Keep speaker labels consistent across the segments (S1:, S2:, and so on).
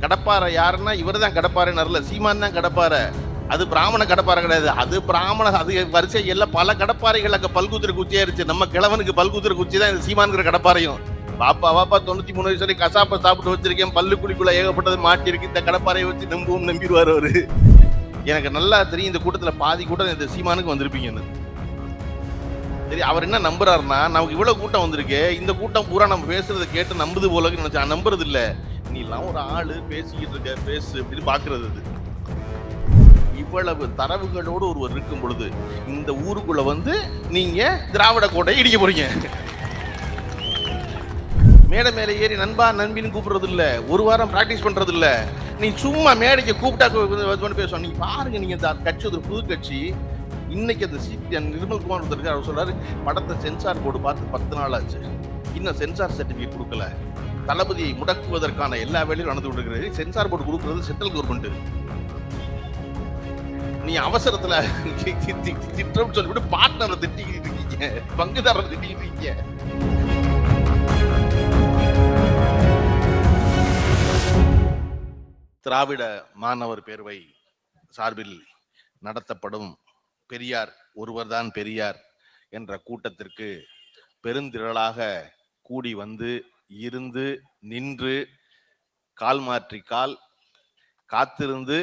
S1: கடப்பாறை யாருன்னா இவர் தான் கடப்பாறைன்னு வரல, சீமான் தான் கடப்பாறை. அது பிராமண கடப்பாறை கிடையாது, அது பிராமண அது வரிசை எல்லாம் பல கடப்பாறைகள் அங்க பல்குத்திர குச்சியாயிருச்சு. நம்ம கிழவனுக்கு பல்குத்திர குச்சி தான் இந்த சீமான்கிற கடப்பாறையும். வாப்பா 93 வயசு சொல்லி கசாப்பை சாப்பிட்டு வச்சிருக்கேன், பல்லு குழிக்குள்ள ஏகப்பட்டது மாட்டிருக்கு, இந்த கடப்பாறையை வச்சு நம்புவோம் நம்பிடுவார் அவரு. எனக்கு நல்லா தெரியும் இந்த கூட்டத்துல பாதி கூட்டம் இந்த சீமானுக்கு வந்திருப்பீங்கன்னு. சரி, அவர் என்ன நம்புறாருன்னா, நமக்கு இவ்வளவு கூட்டம் வந்திருக்கு, இந்த கூட்டம் பூரா நம்ம பேசுறதை கேட்டு நம்புது போல நினைச்சா, நம்புறது இல்ல. நீ எல்லாம் ஒரு ஆளு பேசிக்கிட்டு இருக்க, பேசு அப்படின்னு பாக்குறது. அது இவ்வளவு தரவுகளோடு ஒருவர் இருக்கும் பொழுது இந்த ஊருக்குள்ள வந்து நீங்க திராவிட கோட்டையை இடிக்க போறீங்க. மேடை மேலே ஏறி நண்பா நண்பின்னு கூப்பிடுறது இல்ல, ஒரு வாரம் பிராக்டிஸ் பண்றது இல்ல. நீ சும்மா மேடைக்கு கூப்பிட்டா பேசுவோம். நீங்க பாருங்க, நீங்க இந்த கட்சி ஒரு புது கட்சி. இன்னைக்கு அந்த நிர்மல் குமார் ஒருத்தர் அவர் சொல்றாரு, படத்தை சென்சார் போர்டு பார்த்து 10 நாள் ஆச்சு, இன்னும் சென்சார் சர்டிபிகேட் கொடுக்கல. தளபதியை முடக்குவதற்கான எல்லா வேலையும் நடந்து கொண்டிருக்கிறது. சென்சார் போர்டு கொடுக்கிறது சென்ட்ரல் கவர்மெண்ட். நீ அவசரத்துல திட்டம் சொல்லிவிட்டு பார்ட்னரை திட்டிக்கிட்டு இருக்கீங்க, பங்குதாரரை திட்டிக்கிட்டு இருக்கீங்க. திராவிட மாணவர் பேரவை சார்பில் நடத்தப்படும் பெரியார் ஒருவர்தான் பெரியார் என்ற கூட்டத்திற்கு பெருந்திரளாக கூடி வந்து இருந்து நின்று கால் மாற்றி கால் காத்திருந்து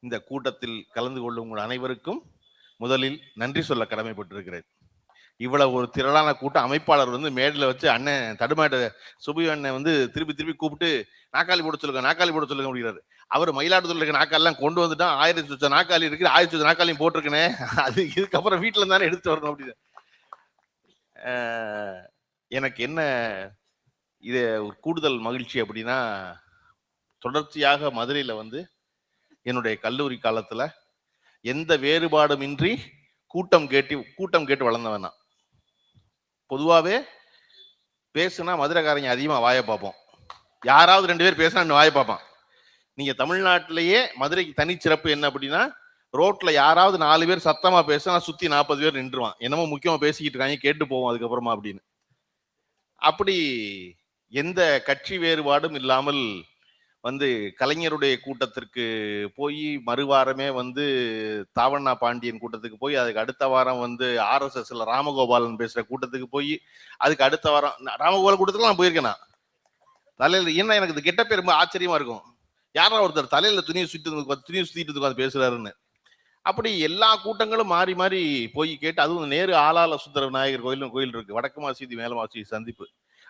S1: இந்த கூட்டத்தில் கலந்து கொள்ளும் உங்கள் அனைவருக்கும் முதலில் நன்றி சொல்ல கடமைப்பட்டிருக்கிறேன். இவ்வளவு ஒரு திரளான கூட்டம் அமைப்பாளர் வந்து மேடையில் வச்சு அண்ணன் தடுமாட்ட சுபு அண்ணன் வந்து திருப்பி கூப்பிட்டு நாக்காளி போட சொல்லுங்க அப்படிங்கிறாரு. அவர் மயிலாடுதுறையில் இருக்க நாக்காலாம் கொண்டு வந்துட்டான், 1000 சுச்ச நாக்காளி இருக்கு, 1000 சுச்ச நாக்காளியும் போட்டிருக்கேனே, அது இதுக்கப்புறம் வீட்டுல தானே எடுத்து வரணும் அப்படின்னு. எனக்கு என்ன இது கூடுதல் மகிழ்ச்சி அப்படின்னா, தொடர்ச்சியாக மதுரையில வந்து என்னுடைய கல்லூரி காலத்துல எந்த வேறுபாடும் இன்றி கூட்டம் கேட்டு வளர்ந்தவன் நான். பொதுவாவே பேசுனா மதுரைக்காரங்க அதிகமா வாய பார்ப்போம், யாராவது 2 பேர் பேசினா வாய பார்ப்பான். நீங்க தமிழ்நாட்டிலேயே மதுரைக்கு தனிச்சிறப்பு என்ன அப்படின்னா, ரோட்ல யாராவது 4 பேர் சத்தமா பேசினா சுத்தி 40 பேர் நின்றுவான், என்னமோ முக்கியமா பேசிக்கிட்டு இருக்காங்க, கேட்டு போவோம் அதுக்கப்புறமா அப்படின்னு. அப்படி எந்த கட்சி வேறுபாடும் இல்லாமல் வந்து கலைஞருடைய கூட்டத்திற்கு போய், மறுவாரமே வந்து தாவண்ணா பாண்டியன் கூட்டத்துக்கு போய், அதுக்கு அடுத்த வாரம் வந்து RSSல ராமகோபாலன் பேசுற கூட்டத்துக்கு போய், அதுக்கு அடுத்த வாரம் ராமகோபாலன் கூட்டத்துக்கு நான் போயிருக்கேன். தலையில ஏன்னா எனக்கு இது கெட்ட பேர் ரொம்ப ஆச்சரியமா இருக்கும், யாரா ஒருத்தர் தலையில துணியை சுத்திட்டு உட்காந்து பேசுறாருன்னு. அப்படி எல்லா கூட்டங்களும் மாறி மாறி போய் கேட்டு, அதுவும் நேரு ஆளால சுந்தர விநாயகர் கோயில் இருக்கு, வடக்கு மாசீதி மேல மாசீதி சந்திப்பு,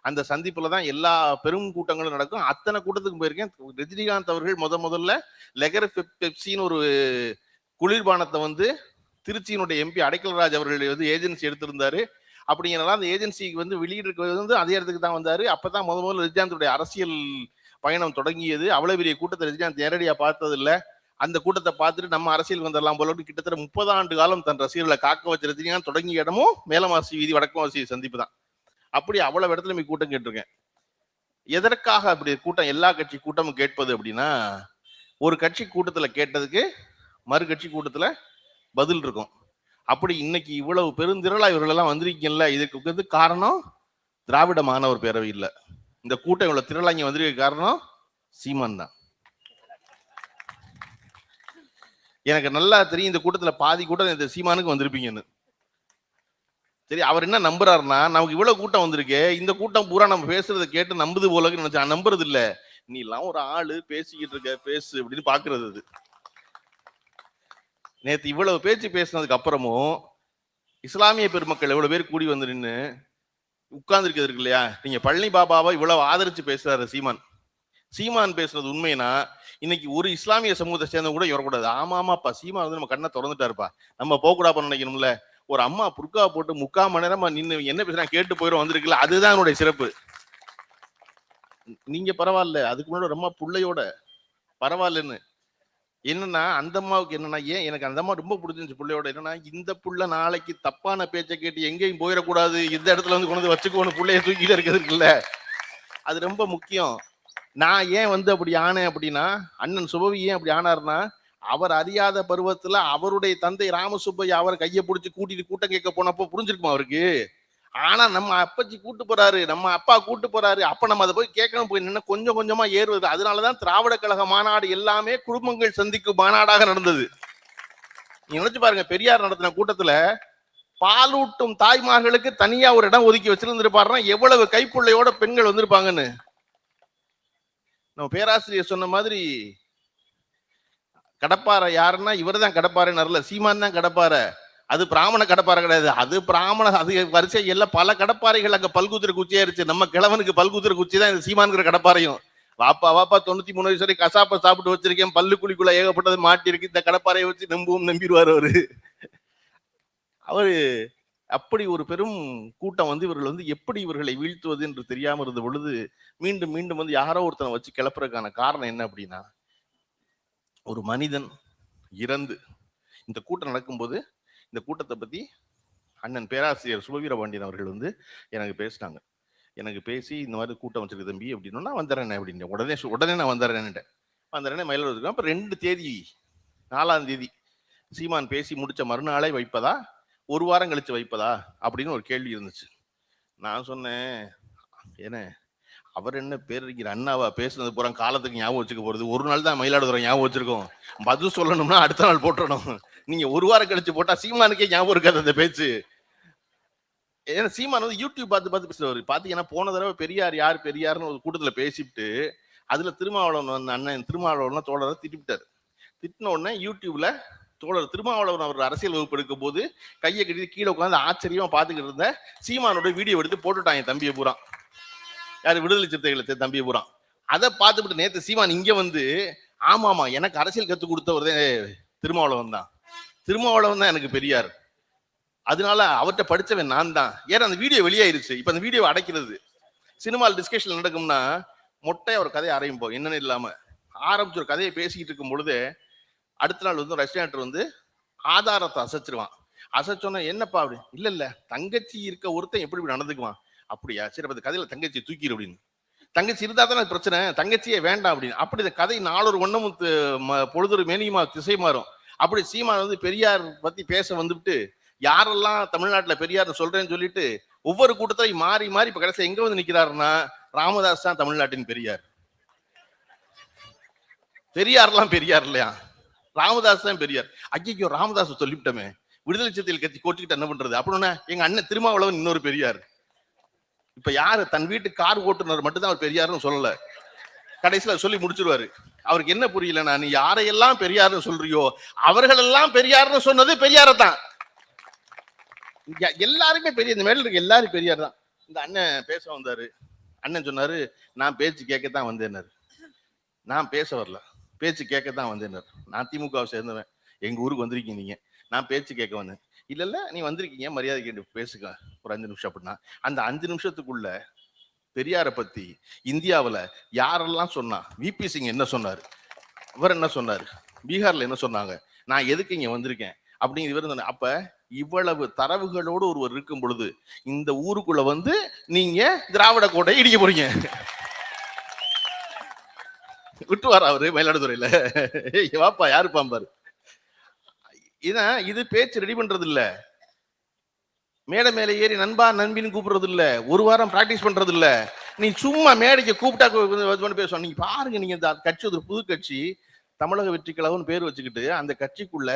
S1: அந்த சந்திப்புல தான் எல்லா பெரும் கூட்டங்களும் நடக்கும். அத்தனை கூட்டத்துக்கு போயிருக்கேன். ரஜினிகாந்த் அவர்கள் முதல்ல லெகர் பெப்சின்னு ஒரு குளிர்பானத்தை வந்து திருச்சியினுடைய MP அடைக்கலராஜ் அவர்கள் வந்து ஏஜென்சி எடுத்திருந்தாரு. அப்படிங்கிறனால அந்த ஏஜென்சிக்கு வந்து வெளியிட்டு வந்து அதே இடத்துக்கு தான் வந்தாரு. அப்பதான் முதல்ல ரஜினிகாந்துடைய அரசியல் பயணம் தொடங்கியது. அவ்வளவு பெரிய கூட்டத்தை ரஜினிகாந்த் நேரடியா பார்த்தது இல்லை. அந்த கூட்டத்தை பார்த்துட்டு நம்ம அரசியல் வந்துடலாம் போல, கிட்டத்தட்ட 30 ஆண்டு காலம் தன் ரசிகர்களை காக்க வச்ச ரஜினிகாந்த் தொடங்கிய இடமும் மேலமாசி வீதி வடக்கு மாசி சந்திப்பு தான். அப்படி அவ்வளவு இடத்துல போய் கூட்டம் கேட்டிருக்கேன். எதற்காக அப்படி கூட்டம், எல்லா கட்சி கூட்டமும் கேட்பது அப்படின்னா, ஒரு கட்சி கூட்டத்துல கேட்டதுக்கு மறு கட்சி கூட்டத்துல பதில் இருக்கும். அப்படி இன்னைக்கு இவ்வளவு பெருந்திரளா இவர்கள் எல்லாம் வந்திருக்கீங்கல்ல, இதுக்கு வந்து காரணம் திராவிட மாணவர் பேரவை இல்ல. இந்த கூட்டம் இவ்வளவு திரளா இங்க வந்திருக்க காரணம் சீமான் தான். எனக்கு நல்லா தெரியும் இந்த கூட்டத்துல பாதி கூட்டம் இந்த சீமானுக்கு வந்திருப்பீங்கன்னு. சரி, அவர் என்ன நம்புறாருன்னா, நமக்கு இவ்வளவு கூட்டம் வந்திருக்கு, இந்த கூட்டம் பூரா நம்ம பேசுறதை கேட்டு நம்புது போல நினைச்சா, நம்புறது இல்ல. நீ எல்லாம் ஒரு ஆளு பேசிக்கிட்டு இருக்க, பேசு அப்படின்னு பாக்குறது. அது நேத்து இவ்வளவு பேச்சு பேசினதுக்கு அப்புறமும் இஸ்லாமிய பெருமக்கள் எவ்வளவு பேர் கூடி வந்து நின்று உட்கார்ந்து இருக்கிறது இருக்கு இல்லையா, நீங்க பழனி பாபாவை இவ்வளவு ஆதரிச்சு பேசுறாரு சீமான் பேசுறது உண்மைனா, இன்னைக்கு ஒரு இஸ்லாமிய சமூகத்தை சேர்ந்த கூட வரக்கூடாது. ஆமாப்பா, சீமான் வந்து நம்ம கண்ணை திறந்துட்டாருப்பா, நம்ம போகக்கூடாது நினைக்கணும்ல. ஒரு அம்மா புர்கா போட்டு 3/4 மணி நேரமா நின்று என்ன பேசுறா கேட்டு போயிடும் வந்திருக்குல்ல, அதுதான் என்னுடைய சிறப்பு. நீங்க பரவாயில்ல, அதுக்கு முன்னாடி ரொம்ப புள்ளையோட பரவாயில்லன்னு. என்னன்னா அந்த அம்மாவுக்கு என்னன்னா, ஏன் எனக்கு அந்த அம்மா ரொம்ப பிடிச்சிருந்துச்சு புள்ளையோட, என்னன்னா இந்த புள்ள நாளைக்கு தப்பான பேச்சை கேட்டு எங்கேயும் போயிடக்கூடாது, இந்த இடத்துல வந்து கொண்டு வச்சுக்கோன்னு புள்ளைய தூக்கிட்டு இருக்கிறது இருக்குல்ல, அது ரொம்ப முக்கியம். நான் ஏன் வந்து அப்படி ஆனேன் அப்படின்னா, அண்ணன் சுபவி ஏன் அப்படி ஆனார்னா, அவர் அறியாத பருவத்துல அவருடைய தந்தை ராமசுப்பையா அவரை கையை பிடிச்சி கூட்டிட்டு கூட்டம் கேட்க போனப்போ புரிஞ்சிருக்குமா அவருக்கு, ஆனா நம்ம அப்பச்சி கூட்டு போறாரு, நம்ம அப்பா கூட்டு போறாரு, அப்ப நம்ம அதை போய் கேட்கணும், போய் நின்று கொஞ்சம் கொஞ்சமா ஏறுவது. அதனாலதான் திராவிட கழக மாநாடு எல்லாமே குடும்பங்கள் சந்திக்கும் மாநாடாக நடந்தது. நீங்க நினைச்சு பாருங்க, பெரியார் நடத்தின கூட்டத்துல பாலூட்டும் தாய்மார்களுக்கு தனியா ஒரு இடம் ஒதுக்கி வச்சிருந்திருப்பாருன்னா எவ்வளவு கைப்புள்ளையோட பெண்கள் வந்திருப்பாங்கன்னு. நம்ம பேராசிரியர் சொன்ன மாதிரி கடப்பாறை யாருன்னா இவர் தான் கடப்பாறைன்னு வரல, சீமான் தான் கடப்பாறை. அது பிராமண கடப்பாறை கிடையாது, அது பிராமண, அது வரிசை எல்லாம் பல கடப்பாறைகள் அங்க பல்குத்திர குச்சியாயிருச்சு. நம்ம கிழவனுக்கு பல்குத்திர குச்சி தான் இந்த சீமான்கிற கடப்பாறையும். வாப்பா வாப்பா 93 வயசு வரை கசாப்ப சாப்பிட்டு வச்சிருக்கேன், பல்லு குழிக்குள்ள ஏகப்பட்டது மாட்டி இருக்கு, இந்த கடப்பாறையை வச்சு நம்பிடுவார் அவரு. அவரு அப்படி ஒரு பெரும் கூட்டம் வந்து இவர்கள் வந்து எப்படி இவர்களை வீழ்த்துவது என்று தெரியாம இருந்த பொழுது மீண்டும் மீண்டும் வந்து யாரோ ஒருத்தனை வச்சு கிளப்புறதுக்கான காரணம் என்ன அப்படின்னா, ஒரு மனிதன் இறந்து இந்த கூட்டம் நடக்கும்போது இந்த கூட்டத்தை பத்தி அண்ணன் பேராசிரியர் சுபவீர பாண்டியன் அவர்கள் வந்து எனக்கு பேசினாங்க. எனக்கு பேசி இந்த மாதிரி கூட்டம் வச்சிருக்கு தம்பி அப்படின்னா வந்துடுறேன் அப்படின்னு உடனே நான் வந்துடுறேன் மயிலாடுதுறை. அப்ப 2 தேதி 4ஆம் தேதி சீமான் பேசி முடிச்ச மறுநாளே வைப்பதா, ஒரு வாரம் கழிச்சு வைப்பதா அப்படின்னு ஒரு கேள்வி இருந்துச்சு. நான் சொன்னேன், என்ன அவர் என்ன பேரறிஞர் அண்ணாவா, பேசுனது பூரா காலத்துக்கு ஞாபகம் வச்சுக்க போறது, ஒரு நாள் தான் மயிலாடுதுறை ஞாபகம் வச்சிருக்கோம், பதில் சொல்லணும்னா அடுத்த நாள் போட்டுறணும். நீங்க ஒரு வாரம் கழிச்சு போட்டா சீமானுக்கே ஞாபகம் இருக்காது அந்த பேச்சு. ஏன்னா சீமான் வந்து யூடியூப் பார்த்து பேசுறவர். பாத்தீங்கன்னா போன தடவை பெரியார் யார் பெரியார்னு ஒரு கூட்டத்துல பேசிவிட்டு அதுல திருமாவளவன் வந்து அண்ணன் திருமாவளவன் தோழரை திட்டிவிட்டாரு. திட்டின உடனே யூடியூப்ல தோழர் திருமாவளவன் அவர் அரசியல் வகுப்பு எடுக்கும் போது கையை கட்டி கீழே உட்காந்து ஆச்சரியமா பாத்துக்கிட்டு இருந்த சீமானோட வீடியோ எடுத்து போட்டுட்டாங்க தம்பியை பூரா. யாரு, விடுதலை சிறுத்தைகளை தம்பியை பூரா. அதை பார்த்துட்டு நேத்து சீமான் இங்க வந்து ஆமாமா எனக்கு அரசியல் கத்து கொடுத்தவரதே திருமாவளவன் தான், திருமாவளவன் தான் எனக்கு பெரியார், அதனால அவர்கிட்ட படிச்சவன் நான் தான். ஏன்னா அந்த வீடியோ வெளியாயிருச்சு. இப்ப அந்த வீடியோ அடைக்கிறது சினிமாவில் டிஸ்கஷன் நடக்கும்னா மொட்டையா ஒரு கதையை ஆரம்பிப்போம் என்னன்னு இல்லாம. ஆரம்பிச்சு ஒரு கதையை பேசிக்கிட்டு இருக்கும் பொழுது அடுத்த நாள் வந்து ரெஸ்டாரண்ட் வந்து ஆதாரத்தை அசைச்சிருவான். அசைச்சோன்னா என்னப்பா அப்படி, இல்ல தங்கச்சி இருக்க ஒருத்தன் எப்படி இப்படி நடந்துக்குவான், அப்படியா சரி அப்ப கதையில தங்கச்சி தூக்கிடு அப்படின்னு. தங்கச்சி இருந்தா தானே பிரச்சனை, தங்கச்சியே வேண்டாம் அப்படின்னு. அப்படி இந்த கதை நாளொரு ஒண்ணமும் பொழுதொரு மேனியுமா திசை மாறும். அப்படி சீமான் வந்து பெரியார் பத்தி பேச வந்துவிட்டு யாரெல்லாம் தமிழ்நாட்டுல பெரியார் சொல்றேன்னு சொல்லிட்டு ஒவ்வொரு கூட்டத்தையும் மாறி மாறி இப்ப கடைசி எங்க வந்து நிக்கிறாருன்னா ராமதாஸ் தான் தமிழ்நாட்டின் பெரியார். பெரியார்லாம் பெரியார் இல்லையா, ராமதாஸ் தான் பெரியார். ஐயோ ராமதாஸ் சொல்லிவிட்டோமே, விடுதலை சிறுத்தைகள் கட்சி கோச்சுக்கிட்டு என்ன பண்றது அப்படின்னா எங்க அண்ணன் திருமாவளவன் இன்னொரு பெரியார். இப்ப யாரு தன் வீட்டு கார் ஓட்டுநர் மட்டும்தான் அவர் பெரியார்னு சொல்லல, கடைசியில சொல்லி முடிச்சிருவாரு. அவருக்கு என்ன புரியலன்னா, நீ யாரையெல்லாம் பெரியார்னு சொல்றியோ அவர்கள் எல்லாம் பெரியார்னு சொன்னது பெரியாரத்தான். எல்லாருமே பெரிய, இந்த மேல இருக்க எல்லாரும் பெரியார் தான். இந்த அண்ணன் பேச வந்தாரு, அண்ணன் சொன்னாரு நான் பேச்சு கேட்கத்தான் வந்தேன்னாரு. நான் பேச வரல, பேச்சு கேட்கத்தான் வந்தேன்னாரு. நான் திமுகவை சேர்ந்தவன், எங்க ஊருக்கு வந்திருக்கீங்க நீங்க, நான் பேச்சு கேட்க வந்தேன். இல்ல நீ வந்திருக்கீங்க மரியாதை கேட்டு பேசுங்க ஒரு 5 நிமிஷம் அப்படின்னா அந்த 5 நிமிஷத்துக்குள்ள பெரியாரை பத்தி இந்தியாவில் யாரெல்லாம் சொன்னா, விபி சிங் என்ன சொன்னாரு, அவர் என்ன சொன்னாரு, பீகார்ல என்ன சொன்னாங்க, நான் எதுக்கு இங்க வந்திருக்கேன் அப்படின்னு இவர் சொன்ன. அப்ப இவ்வளவு தரவுகளோடு ஒருவர் இருக்கும் பொழுது இந்த ஊருக்குள்ள வந்து நீங்க திராவிட கோட்டையை இடிக்க போறீங்க. விட்டுவாரா அவரு மயிலாடுதுறையில, வாப்பா யாரு பாம்பாரு. இதான் இது பேச்சு ரெடி பண்றது இல்ல, மேடை மேல ஏறி நண்பா நண்பின்னு கூப்பிடுறது இல்ல, ஒரு வாரம் பிராக்டிஸ் பண்றது இல்ல. நீ சும்மா மேடைக்கு கூப்பிட்டா பேசுவோம். நீங்க பாருங்க, நீங்க இந்த கட்சி ஒரு புது கட்சி தமிழக வெற்றி கழகம்னு பேர் வச்சுக்கிட்டு அந்த கட்சிக்குள்ள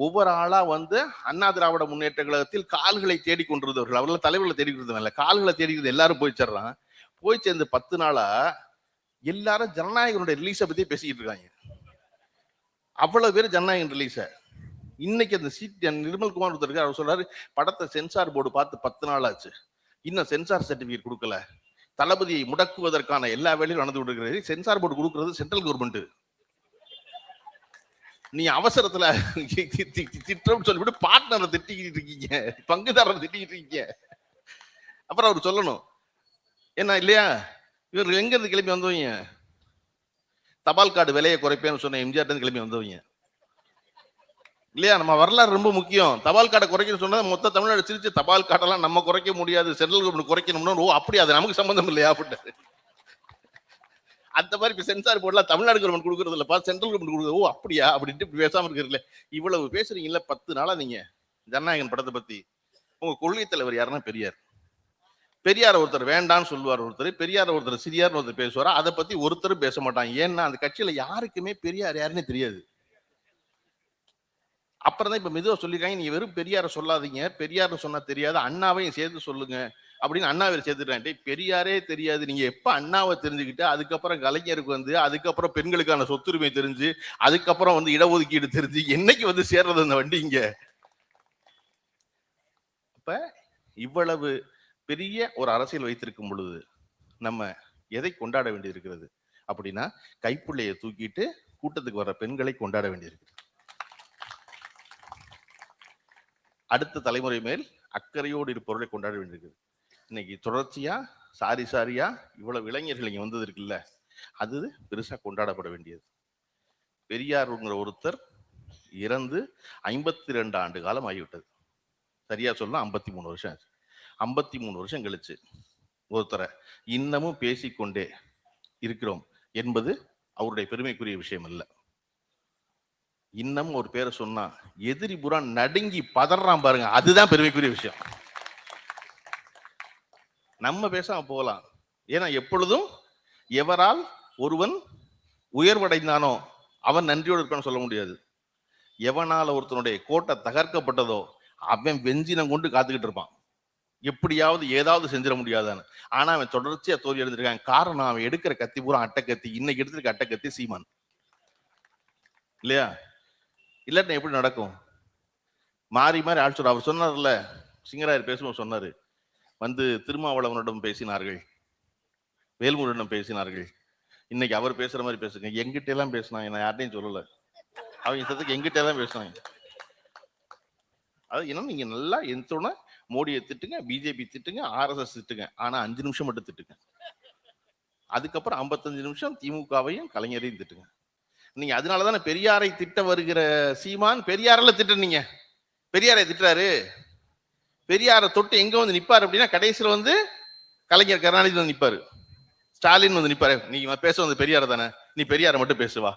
S1: ஒவ்வொரு ஆளா வந்து அண்ணா திராவிட முன்னேற்ற கழகத்தில் கால்களை தேடி கொண்டிருந்தவர்கள், அவர்கள் தலைவர்களை தேடி கொண்டிருந்தாங்க, கால்களை தேடிக்கிறது எல்லாரும் போய் சேர்றான். போய் சேர்ந்து 10 நாளா எல்லாரும் ஜனநாயகனுடைய ரிலீஸை பத்தி பேசிக்கிட்டு இருக்காங்க. அவ்வளவு பேர் ஜனநாயகன் ரிலீஸ. இன்னைக்கு அந்த சீட் நிர்மல்குமார் ஒருத்தர் இருக்காரு, அவர் சொல்றாரு படத்தை சென்சார் போர்டு பார்த்து 10 நாள் ஆச்சு, இன்னும் சென்சார் சர்டிபிகேட் கொடுக்கல, தளபதியை முடக்குவதற்கான எல்லா வேலையும் நடந்து கொண்டிருக்கிறது, சென்சார் போர்டு கொடுக்கிறது சென்ட்ரல் கவர்மெண்ட், நீ அவசரத்துல திட்டம் சொல்லிவிட்டு பார்ட்னரை திட்டிக்கிட்டு இருக்கீங்க, பங்குதாரரை திட்டிக்கிட்டு இருக்கீங்க. அப்புறம் அவர் சொல்லணும் என்ன இல்லையா, இவர் எங்க இருந்து கிளம்பி வந்தவங்க, தபால் கார்டு விலையை குறைப்பேன்னு சொன்ன எம்ஜிஆர் இருந்து கிளம்பி வந்தவங்க இல்லையா. நம்ம வரலாறு ரொம்ப முக்கியம். தபால் கார்டை குறைக்கணும்னு சொன்னா மொத்த தமிழ்நாடு சிரிச்சு தபால் கார்டெல்லாம் நம்ம குறைக்க முடியாது, சென்ட்ரல் கவர்மெண்ட் குறைக்கணும்னா ஓ அப்படி அது நமக்கு சம்பந்தம் இல்லையா அப்படின்னு. அந்த மாதிரி இப்ப சென்சார் போர்டுலாம் தமிழ்நாடு கவர்மெண்ட் கொடுக்கறது இல்லப்பா, சென்ட்ரல் கவர்மெண்ட் கொடுக்குறது. ஓ அப்படியா அப்படின்ட்டு பேசாம இருக்கிறீங்களே. இவ்வளவு பேசுறீங்கல்ல 10 நாளா நீங்க ஜனநாயகன் படத்தை பத்தி. உங்க கொள்கை தலைவர் யாருன்னா பெரியார். பெரியார் ஒருத்தர் வேண்டான்னு சொல்லுவார், ஒருத்தர் பெரியார் ஒருத்தர் சிறியார் ஒருத்தர் பேசுவார். அதை பத்தி ஒருத்தரும் பேச மாட்டாங்க. ஏன்னா அந்த கட்சியில யாருக்குமே பெரியார் யாருன்னு தெரியாது. அப்புறம் தான் இப்ப மெதுவா சொல்லிருக்காங்க, நீங்க வெறும் பெரியார சொல்லாதீங்க, பெரியார் சொன்னா தெரியாது, அண்ணாவையும் சேர்த்து சொல்லுங்க அப்படின்னு அண்ணாவை சேர்த்துட்டாங்க. பெரியாரே தெரியாது, நீங்க எப்ப அண்ணாவை தெரிஞ்சுக்கிட்டு அதுக்கப்புறம் கலைஞருக்கு வந்து அதுக்கப்புறம் பெண்களுக்கான சொத்துரிமை தெரிஞ்சு அதுக்கப்புறம் வந்து இடஒதுக்கீடு தெரிஞ்சு என்னைக்கு வந்து சேர்றது அந்த வண்டி இங்க? அப்ப இவ்வளவு பெரிய ஒரு அரசியல் வைத்திருக்கும் பொழுது நம்ம எதை கொண்டாட வேண்டியிருக்கிறது அப்படின்னா, கைப்புள்ளையை தூக்கிட்டு கூட்டத்துக்கு வர்ற பெண்களை கொண்டாட வேண்டியிருக்கு. அடுத்த தலைமுறை மேல் அக்கறையோடு இருப்பவர்களை கொண்டாட வேண்டியிருக்கு. இன்னைக்கு தொடர்ச்சியா சாரியா இவ்வளவு இளைஞர்கள் இங்க வந்தது இருக்குல்ல, அது பெருசா கொண்டாடப்பட வேண்டியது. பெரியாருங்கிற ஒருத்தர் இறந்து 52 ஆண்டு காலம் ஆகிவிட்டது. சரியா சொல்ல 53 வருஷம் ஆச்சு. 53 வருஷம் கழிச்சு ஒருத்தரை இன்னமும் பேசிக்கொண்டே இருக்கிறோம் என்பது அவருடைய பெருமைக்குரிய விஷயம் அல்ல. இன்னும் ஒரு பேரை சொன்னா எதிரி புறா நடுங்கி பதறான் பாருங்க, அதுதான் பெருமைக்குரிய விஷயம். நம்ம பேசாம போகலாம். ஏன்னா எப்பொழுதும் எவரால் ஒருவன் உயர்வடைந்தானோ அவன் நன்றியோடு இருப்பான்னு சொல்ல முடியாது. எவனால ஒருத்தனுடைய கோட்டை தகர்க்கப்பட்டதோ அவன் வெஞ்சினம் கொண்டு காத்துக்கிட்டு இருப்பான், எப்படியாவது ஏதாவது செஞ்சிட முடியாதான்னு. ஆனா அவன் தொடர்ச்சியா தோல்வி எடுத்திருக்கான். காரணம், அவன் எடுக்கிற கத்தி பூரா அட்டக்கத்தி. இன்னைக்கு எடுத்திருக்க அட்டக்கத்தி சீமான் இல்லையா? இல்லாட்டி எப்படி நடக்கும்? மாறி மாறி ஆட்சி. அவர் சொன்னார்ல, சிங்கராயர் பேசும்போது சொன்னாரு, வந்து திருமாவளவனிடம் பேசினார்கள், வேல்முருகனிடம் பேசினார்கள். இன்னைக்கு அவர் பேசுற மாதிரி பேசுங்க. எங்கிட்ட எல்லாம் பேசினாங்க, நான் யார்ட்டையும் சொல்லல. அவங்க இஷ்டத்துக்கு எங்கிட்ட எல்லாம் பேசினாங்க. அது என்ன, நீங்க நல்லா எந்தோட மோடியை திட்டுங்க, பிஜேபி திட்டுங்க, ஆர்எஸ்எஸ் திட்டுங்க, ஆனா 5 நிமிஷம் மட்டும் திட்டுங்க. அதுக்கப்புறம் 55 நிமிஷம் திமுகவையும் கலைஞரையும் திட்டுங்க. நீங்க அதனாலதானே பெரியாரை திட்ட வருகிற சீமான் பெரியாரெல்லாம் திட்டுனீங்க. பெரியாரை திட்டுறாரு, பெரியாரை தொட்டு எங்க வந்து நிப்பாரு அப்படின்னா கடைசியில் வந்து கலைஞர் கருணாநிதி வந்து நிப்பாரு, ஸ்டாலின் வந்து நிப்பாரு. நீங்க பேச வந்து பெரியார தானே, நீ பெரியாரை மட்டும் பேசுவா.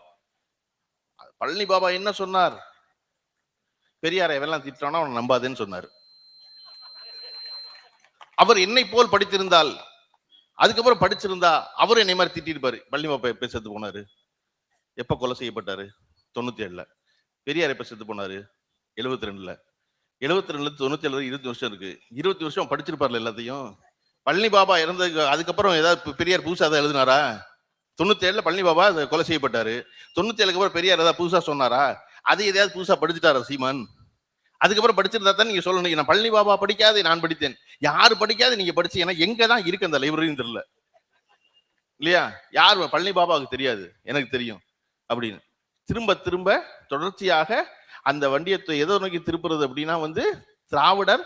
S1: பழனி பாபா என்ன சொன்னார்? பெரியாரை எவெல்லாம் திட்டானோ அவனை நம்பாதுன்னு சொன்னார். அவர் என்னை போல் படித்திருந்தால், அதுக்கப்புறம் படிச்சிருந்தா அவர் என்னை மாதிரி திட்டிருப்பாரு. பழனி பாபா எப்ப செத்து போனாரு? எப்ப கொலை செய்யப்பட்டாரு? 97ல. பெரியார் எப்ப செத்து போனாரு? 72ல. 72ல 97 20 வருஷம் இருக்கு. 20 வருஷம் படிச்சிருப்பார்ல எல்லாத்தையும். பழனி பாபா இறந்ததுக்கு அதுக்கப்புறம் ஏதாவது பெரியார் புதுசா தான் எழுதினாரா? 97ல பழனி பாபா கொலை செய்யப்பட்டாரு. 97க்கு அப்புறம் பெரியார் ஏதாவது புதுசா சொன்னாரா? அது எதையாவது புதுசா படிச்சுட்டாரா சீமான்? அதுக்கப்புறம் படிச்சிருந்தா தான் நீங்க சொல்லணும், நான் பழனி பாபா படிக்காது நான் படித்தேன். யாரு படிக்காது நீங்க படிச்சீங்கன்னா எங்க தான் இருக்கு அந்த லைப்ரரின்னு தெரியல இல்லையா? யார் பழனி பாபாவுக்கு தெரியாது, எனக்கு தெரியும் அப்படின்னு திரும்ப திரும்ப தொடர்ச்சியாக அந்த வண்டியத்தை எதை நோக்கி திருப்புறது அப்படின்னா வந்து திராவிடர்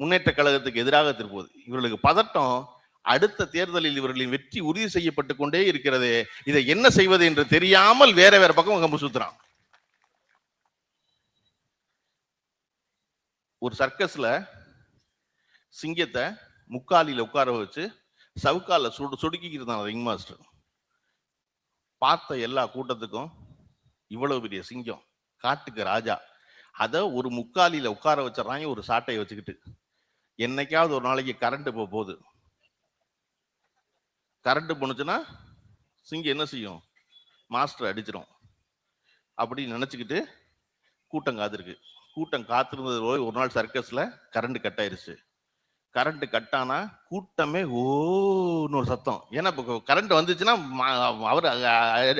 S1: முன்னேற்ற கழகத்துக்கு எதிராக திருப்புவது. இவர்களுக்கு பதட்டம், அடுத்த தேர்தலில் இவர்களின் வெற்றி உறுதி செய்யப்பட்டு கொண்டே இருக்கிறது. இதை என்ன செய்வது என்று தெரியாமல் வேற வேற பக்கம் கம்பு சுத்துறான். ஒரு சர்க்கஸ்ல சிங்கத்தை முக்காலில உட்கார வச்சு சவுக்கால சுடுக்கிட்டு இருந்தான் ரிங் மாஸ்டர். பார்த்த எல்லா கூட்டத்துக்கும் இவ்வளவு பெரிய சிங்கம், காட்டுக்கு ராஜா, அத ஒரு முக்காலில உட்கார வச்சிடறாங்க ஒரு சாட்டையை வச்சுக்கிட்டு. என்னைக்காவது ஒரு நாளைக்கு கரண்ட் போகுது, கரண்ட் போனுச்சுன்னா சிங்கம் என்ன செய்யும்? மாஸ்டர் அடிச்சிடும் அப்படின்னு நினைச்சுக்கிட்டு கூட்டம் காத்திருக்கு. கூட்டம் காத்திருந்தது போய் ஒரு நாள் சர்க்கஸ்ல கரண்ட் கட் ஆயிருச்சு. கரண்ட் கட்டானா கூட்டமே ஓன்னு ஒரு சத்தம். ஏன்னா இப்போ கரண்ட் வந்துச்சுன்னா அவர்